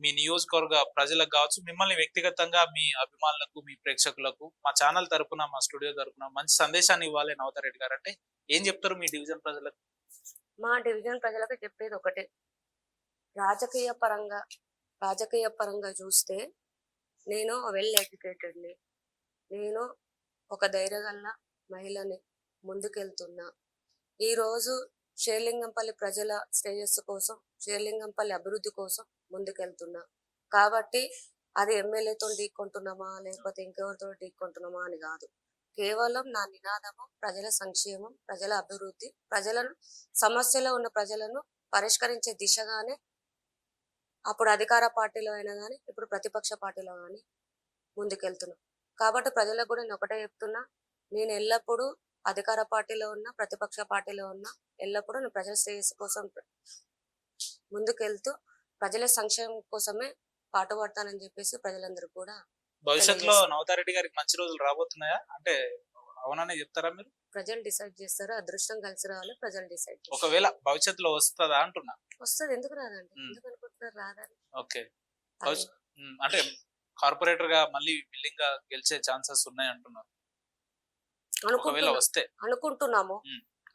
మీ నియోజకవర్గ ప్రజలకు కావచ్చు, మిమ్మల్ని వ్యక్తిగతంగా మీ అభిమానులకు, మీ ప్రేక్షకులకు మా ఛానల్ తరపున, మా స్టూడియో తరపున మంచి సందేశాన్ని ఇవ్వాలి నవతారెడ్డి గారు అంటే ఏం చెప్తారు మీ డివిజన్ ప్రజలకు? మా డివిజన్ ప్రజలకు చెప్పేది ఒకటే, రాజకీయ పరంగా చూస్తే నేను వెల్ ఎడ్యుకేటెడ్ని, నేను ఒక ధైర్యగల మహిళని, ముందుకెళ్తున్నా. ఈ రోజు షేర్లింగంపల్లి ప్రజల శ్రేయస్సు కోసం, షేర్లింగంపల్లి అభివృద్ధి కోసం ముందుకెళ్తున్నా. కాబట్టి అది ఎమ్మెల్యేతో ఢీకొంటున్నామా లేకపోతే ఇంకెవరితో ఢీకొంటున్నామా అని కాదు. కేవలం నా నినాదము ప్రజల సంక్షేమం, ప్రజల అభివృద్ధి, ప్రజలను సమస్యలో ఉన్న ప్రజలను పరిష్కరించే దిశగానే అప్పుడు అధికార పార్టీలో అయినా కానీ ఇప్పుడు ప్రతిపక్ష పార్టీలో కానీ ముందుకెళ్తున్నా. కాబట్టి ప్రజలకు కూడా నేను ఒకటే చెప్తున్నా, నేను ఎల్లప్పుడూ అధికార పార్టీలో ఉన్నా ప్రతిపక్ష పార్టీలో ఉన్నా ఎల్లప్పుడూ నేను ప్రజల శ్రేయస్సు కోసం ముందుకెళ్తూ ప్రజల సంక్షేమం కోసమే పాటుపడతానని చెప్పేసి ప్రజలందరూ కూడా భవిష్యత్తులో నవతారెడ్డి గారికి మంచి రోజులు రాబోతున్నాయా అంటే అవుననే చెప్తారా మీరు? ప్రజలు డిసైడ్ చేస్తారు. అదృష్టం కలిసి రావాలి, ప్రజలు డిసైడ్ చేస్తారు. ఒకవేళ భవిష్యత్తులో వస్తుందా అంటున్నా. వస్తుంది, ఎందుకు రాదండి? ఎందుకు అనుకుంటున్నారు రాదని? ఓకే. అంటే కార్పొరేటర్ గా మళ్ళీ బిల్డింగ్ గా గెలిచే ఛాన్సెస్ ఉన్నాయి అంటున్నారు. ఒకవేళ వస్తే అనుకుంటున్నాము,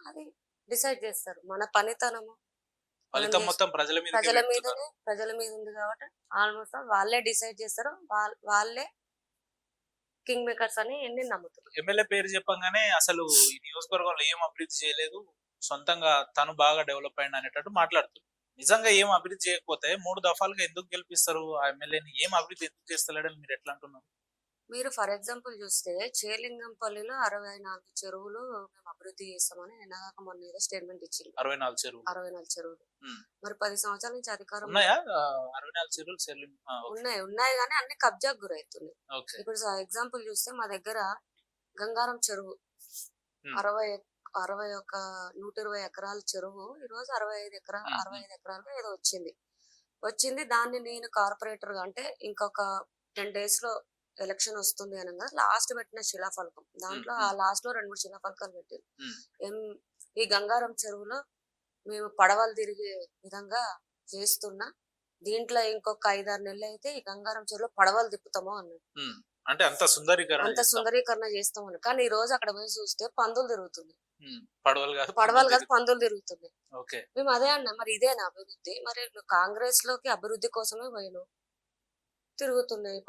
అది డిసైడ్ చేస్తారు. మన పనితనము ఫలితం మొత్తం ప్రజల మీద ఉంది కాబట్టి ఆల్మోస్ట్ వాళ్ళే డిసైడ్ చేస్తారు. వాళ్ళే కింగ్ మేకర్స్ అని నేను నమ్ముతున్నాను. ఎమ్మెల్యే పేరు చెప్పంగానే అసలు ఈ నియోజకవర్గంలో ఏం అభివృద్ధి చేయలేదు, సొంతంగా తను బాగా డెవలప్ అయింది అనేటట్టు మాట్లాడుతుంది. నిజంగా ఏం అభివృద్ధి చేయకపోతే 3 దఫాలుగా ఎందుకు గెలిపిస్తారు ఆ ఎమ్మెల్యేని? ఏం అభివృద్ధి ఎందుకు చేస్తలేడని మీరు ఎట్లా అంటున్నారు? మీరు ఫర్ ఎగ్జాంపుల్ చూస్తే షేర్లింగంపల్లిలో 64 చెరువులు మేము అభివృద్ధి చేస్తామని నిన్నగాక మొన్న ఏదో స్టేట్మెంట్ ఇచ్చింది. 64 చెరువులు. మరి 10 సంవత్సరాల నుంచి అధికారం ఉన్నాయా? 64 చెరువులు ఉన్నాయి కానీ అన్ని కబ్జాకు గురవుతున్నాయి. ఇప్పుడు ఎగ్జాంపుల్ చూస్తే మా దగ్గర గంగారం చెరువు 120 ఎకరాల చెరువు ఈ రోజు 65 ఎకరాలు ఏదో వచ్చింది. దాన్ని నేను కార్పొరేటర్ గా అంటే ఇంకొక 10 days లో ఎలక్షన్ వస్తుంది అనగా లాస్ట్ పెట్టిన శిలాఫలకం, దాంట్లో ఆ లాస్ట్ లో 2-3 శిలాఫలకాలు పెట్టారు. ఈ గంగారం చెరువులో మేము పడవలు తిరిగే విధంగా చేస్తున్నా. దీంట్లో ఇంకొక 5-6 నెలలు అయితే ఈ గంగారం చెరువులో పడవలు తిప్పుతాము అన్నాడు. అంటే అంత సుందరీకరణ చేస్తామని. కానీ ఈ రోజు అక్కడ పోయి చూస్తే పందులు తిరుగుతుంది. పడవలు కాదు పందులు తిరుగుతుంది. మేము అదే అన్నా, మరి ఇదేనా అభివృద్ధి? మరి కాంగ్రెస్ లోకి అభివృద్ధి కోసమే పోయినావు, తిరుగుతున్నాయి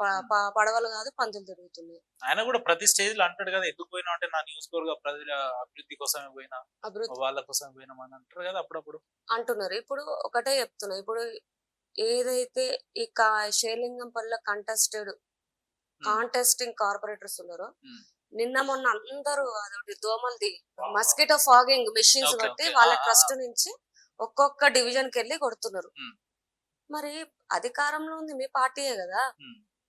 పడవలు కాదు పందులు తిరుగుతున్నాయి. ఆయన కూడా ప్రతి స్టేజ్ లో అంటాడు కదా, ఎందుకు పోయినా అంటే నా నియోజకవర్గ ప్రజల అభివృద్ధి కోసమే పోయినా, వాళ్ళ కోసమే పోయినా అని అంటారు కదా అప్పుడప్పుడు అంటున్నారు. ఇప్పుడు ఒకటే చెప్తున్నా, ఇప్పుడు ఏదైతే ఈ షేర్లింగంపల్లిలో కాంటెస్టింగ్ కార్పొరేటర్స్ ఉన్నారో నిన్న మొన్న అందరూ అదొకటి దోమలది మస్కిటో ఫాగింగ్ మెషిన్స్ బట్టి వాళ్ళ ట్రస్ట్ నుంచి ఒక్కొక్క డివిజన్ కి వెళ్ళి కొడుతున్నారు. మరి అధికారంలో ఉంది మీ పార్టీయే కదా,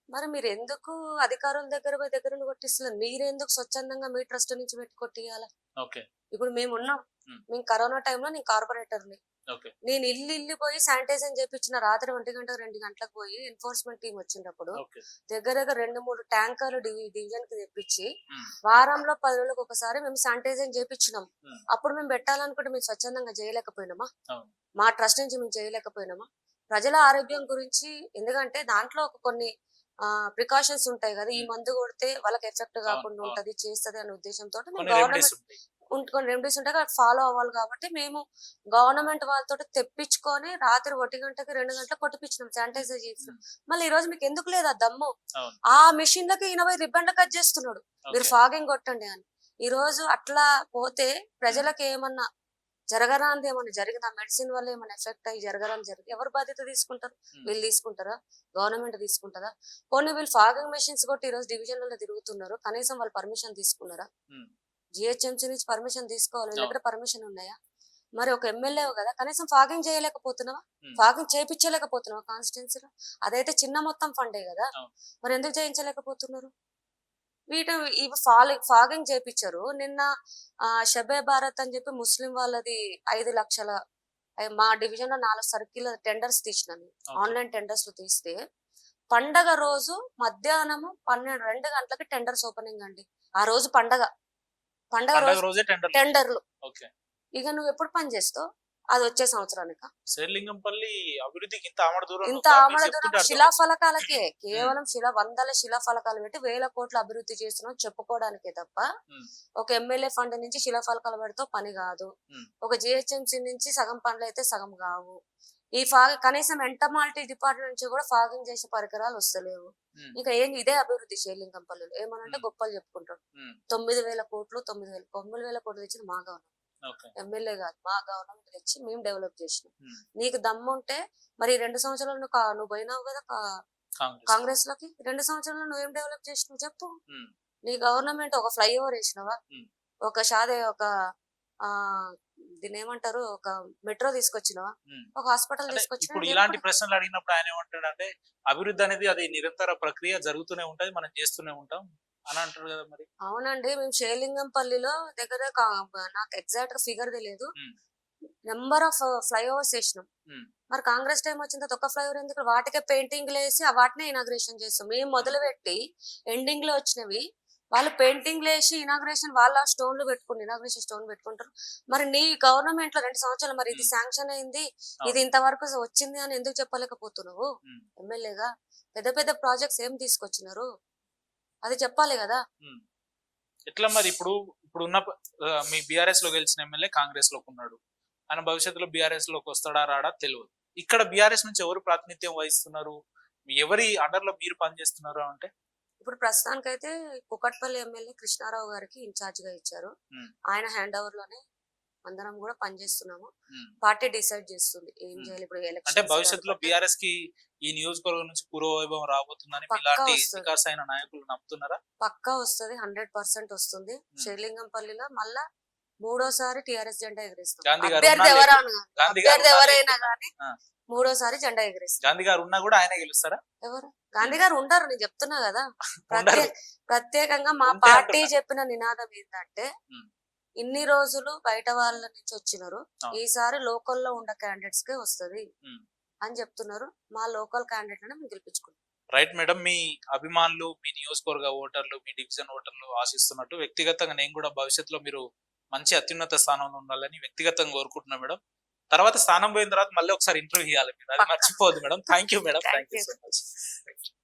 మరి మీరు ఎందుకు అధికారుల దగ్గర పోయి దగ్గర కొట్టిస్తున్నారు? మీరెందుకు స్వచ్ఛందంగా మీ ట్రస్ట్ నుంచి పెట్టి కొట్టియాల? ఇప్పుడు మేము కరోనా టైంలో నేను కార్పొరేటర్ని, నేను ఇల్లు పోయి శానిటైజర్ చేయించిన రాత్రి 1 గంట 2 గంటలకు పోయి ఎన్ఫోర్స్మెంట్ టీం వచ్చినప్పుడు దగ్గర 2-3 ట్యాంకర్లు డివిజన్ కి తెప్పించి వారంలో 10 రోజులకు ఒకసారి మేము శానిటైజర్ చేయించినాం. అప్పుడు మేము పెట్టాలనుకుంటే మేము స్వచ్ఛందంగా చేయలేకపోయినామా? మా ట్రస్ట్ నుంచి మేము చేయలేకపోయినామా? ప్రజల ఆరోగ్యం గురించి, ఎందుకంటే దాంట్లో కొన్ని ప్రికాషన్స్ ఉంటాయి కదా, ఈ మందు కొడితే వాళ్ళకి ఎఫెక్ట్ కాకుండా ఉంటది చేస్తది అనే ఉద్దేశంతో కొన్ని రెమెడీస్ ఉంటాయి ఫాలో అవ్వాలి. కాబట్టి మేము గవర్నమెంట్ వాళ్ళతో తెప్పించుకొని రాత్రి 1 గంటకి 2 గంటలకు కొట్టిపించినాం, శానిటైజర్ చేసినాం. మళ్ళీ ఈ రోజు మీకు ఎందుకు లేదా దమ్ము? ఆ మెషిన్ లకి 80 రిబ్బన్లు కట్ చేస్తున్నాడు, మీరు ఫాగింగ్ కొట్టండి అని. ఈ రోజు అట్లా పోతే ప్రజలకు ఏమన్నా జరగరాంది ఏమన్నా జరిగిందా? మెడిసిన్ వల్ల ఏమైనా ఎఫెక్ట్ అయ్యి జరిగి ఎవరు బాధ్యత తీసుకుంటారు? వీళ్ళు తీసుకుంటారా? గవర్నమెంట్ తీసుకుంటారా? కొన్ని వీళ్ళు ఫాగింగ్ మెషిన్స్ కొట్టి ఈ రోజు డివిజన్లలో తిరుగుతున్నారు, కనీసం వాళ్ళు పర్మిషన్ తీసుకున్నారా? జిహెచ్ఎంసీ నుంచి పర్మిషన్ తీసుకోవాలి, వీళ్ళ దగ్గర పర్మిషన్ ఉన్నాయా? మరి ఒక ఎమ్మెల్యే కదా, కనీసం ఫాగింగ్ చేయలేకపోతున్నావా? ఫాగింగ్ చేయించలేకపోతున్నావా కాన్స్టిట్యున్సీలో? అదైతే చిన్న మొత్తం ఫండే కదా, మరి ఎందుకు చేయించలేకపోతున్నారు? ఫాగింగ్ చేయించారు. నిన్న షబే భారత్ అని చెప్పి ముస్లిం వాళ్ళది 5 లక్షల, మా డివిజన్ లో 4 సర్కిల్ టెండర్స్ తీసినాను. ఆన్లైన్ టెండర్స్ లో తీస్తే పండగ రోజు మధ్యాహ్నము 12-2 గంటలకి టెండర్స్ ఓపెనింగ్ అండి. ఆ రోజు పండగ రోజు టెండర్లు. ఇక నువ్వు ఎప్పుడు పని చేస్తావు? అది వచ్చే సంవత్సరానికి. షేర్లింగంపల్లి అభివృద్ధికి ఇంత ఆమడ దూరం శిలాఫలకాలకే, కేవలం వందల శిలాఫలకాలు పెట్టి 1000 కోట్ల అభివృద్ధి చేస్తున్నాం చెప్పుకోవడానికే తప్ప ఒక ఎమ్మెల్యే ఫండ్ నుంచి శిలాఫలకాలు పెడితే పని కాదు. ఒక జిహెచ్ఎంసీ నుంచి సగం పనులు అయితే సగం కావు. ఈ కనీసం ఎంటమాలిటీ డిపార్ట్మెంట్ నుంచి కూడా ఫాగింగ్ చేసే పరికరాలు వస్తలేవు. ఇంకా ఇదే అభివృద్ధి షేర్లింగంపల్లిలో. ఏమనంటే గొప్పలు చెప్పుకుంటాడు. 9,000 కోట్లు తెచ్చింది మా గవర్నమెంట్. ఓకే. ఎమ్మెల్యే కాదు, మా గవర్నమెంట్ తెచ్చి మేము డెవలప్ చేసినాం. ఉమ్. నీకు దమ్ము ఉంటే మరి ఈ 2 సంవత్సరాలు నువ్వు పోయినావు కదా కాంగ్రెస్. కాంగ్రెస్ లోకి. 2 సంవత్సరాలు నువ్వేం డెవలప్ చేసినావు చెప్పు. ఉమ్. నీ గవర్నమెంట్ ఒక ఫ్లైఓవర్ వేసినావా, ఉమ్. ఒక ఆ దీని ఏమంటారు, ఒక మెట్రో తీసుకొచ్చినావా, ఉమ్. ఒక హాస్పిటల్ అంటే తీసుకొచ్చినా? ఇప్పుడు ఇలాంటి ప్రశ్నలు అడిగినప్పుడు ఆయన ఏమంటాడు అంటే అభివృద్ధి అనేది అది నిరంతర ప్రక్రియ జరుగుతూనే ఉంటది, మనం చేస్తూనే ఉంటాం అని అంటారు కదా మరి. అవునండి, మేము షేర్లింగంపల్లిలో దగ్గర నాకు ఎగ్జాక్ట్ గా ఫిగర్ తెలియదు, ఉమ్. నెంబర్ ఆఫ్ ఫ్లైఓవర్స్ వేసినాం. ఉమ్. మరి కాంగ్రెస్ టైం వచ్చిన తర్వాత ఒక ఫ్లైఓవర్ ఎందుకు, వాటికే పెయింటింగ్ వేసి వాటినే ఇనాగ్రేషన్ చేస్తాం. మేము మొదలు పెట్టి ఎండింగ్ లో వచ్చినవి వాళ్ళు పెయింటింగ్ వేసి ఇనాగ్రేషన్ వాళ్ళ స్టోన్లు పెట్టుకుని ఇనాగ్రేషన్ స్టోన్ పెట్టుకుంటారు. మరి నీ గవర్నమెంట్ లో 2 సంవత్సరాలు మరి ఇది శాంక్షన్ అయింది, ఇది ఇంతవరకు వచ్చింది అని ఎందుకు చెప్పలేకపోతున్నావు? ఉమ్. ఎమ్మెల్యేగా పెద్ద పెద్ద ప్రాజెక్ట్స్ ఏం తీసుకొచ్చినారు అది చెప్పాలి కదా. ఉమ్. ఎట్లా మరి ఇప్పుడున్న మీ బీఆర్ఎస్ లో గెలిచిన ఎమ్మెల్యే కాంగ్రెస్ లోకి ఉన్నాడు, ఆయన భవిష్యత్తులో బీఆర్ఎస్ లోకి వస్తాడా రాడా తెలియదు. ఇక్కడ బీఆర్ఎస్ నుంచి ఎవరు ప్రాతినిధ్యం వహిస్తున్నారు, ఎవరి అండర్ లో మీరు పనిచేస్తున్నారు అంటే? ఇప్పుడు ప్రస్తుతానికైతే కుకట్పల్లి ఎమ్మెల్యే కృష్ణారావు గారికి ఇన్ఛార్జ్ గా ఇచ్చారు. ఉమ్. ఆయన హ్యాండ్ ఓవర్ లోనే అందరం కూడా పనిచేస్తున్నాము. ఉమ్. పార్టీ డిసైడ్ చేస్తుంది ఏం ఉమ్. చేయాలి ఇప్పుడు అంటే ఎలక్షన్. భవిష్యత్తులో బీఆర్ఎస్ కి ఈ నియోజకవర్గం నుంచి పూర్వవైభవం రాబోతుందని పక్కా ఇలాంటి వస్తుంది. వికాస్ అయిన నాయకులు నమ్ముతున్నారా? పక్కా వస్తుంది, 100% వస్తుంది. షేర్లింగంపల్లిలో మళ్ళా 3వ సారి టిఆర్ఎస్ జెండా ఎగరేస్తాం. గాంధీ గారు అభ్యర్థి ఉన్నా గాంధీ గారు అభ్యర్థి ఉన్నా ఎవరైనా కానీ ఆ. 3వ సారి జెండా ఎగరేస్తాం. గాంధీ గారు ఉన్నా కూడా ఆయన గెలుస్తారా? ఎవరు గాంధీ గారు ఉంటారు, నేను చెప్తున్నా కదా. ఉండరు. ప్రత్యేకంగా మా ఉంటే పార్టీ అంటున్నా. చెప్పిన నినాదం ఏంటంటే ఉమ్. ఇన్ని రోజులు బయట వాళ్ళ నుంచి వచ్చినారు, అవును. ఈసారి లోకల్లో ఉన్న క్యాండిడేట్స్ కే వస్తది ఉమ్. అని చెప్తున్నారు. మా లోకల్ క్యాండిడేట్ మేము గెలిపించుకుంటాం. రైట్ మేడం, మీ అభిమానులు, మీ నియోజకవర్గ ఓటర్లు, మీ డివిజన్ ఓటర్లు ఆశిస్తున్నట్టు వ్యక్తిగతంగా నేను కూడా భవిష్యత్తులో మీరు మంచి అత్యున్నత స్థానంలో ఉండాలని వ్యక్తిగతంగా కోరుకుంటున్నా మేడం. తర్వాత స్థానం పోయిన తర్వాత మళ్ళీ ఒకసారి ఇంటర్వ్యూ ఇవ్వాలి మీరు, అది పక్కా. మర్చిపోవద్దు madam. Thank you madam, Thank thank you you. So much.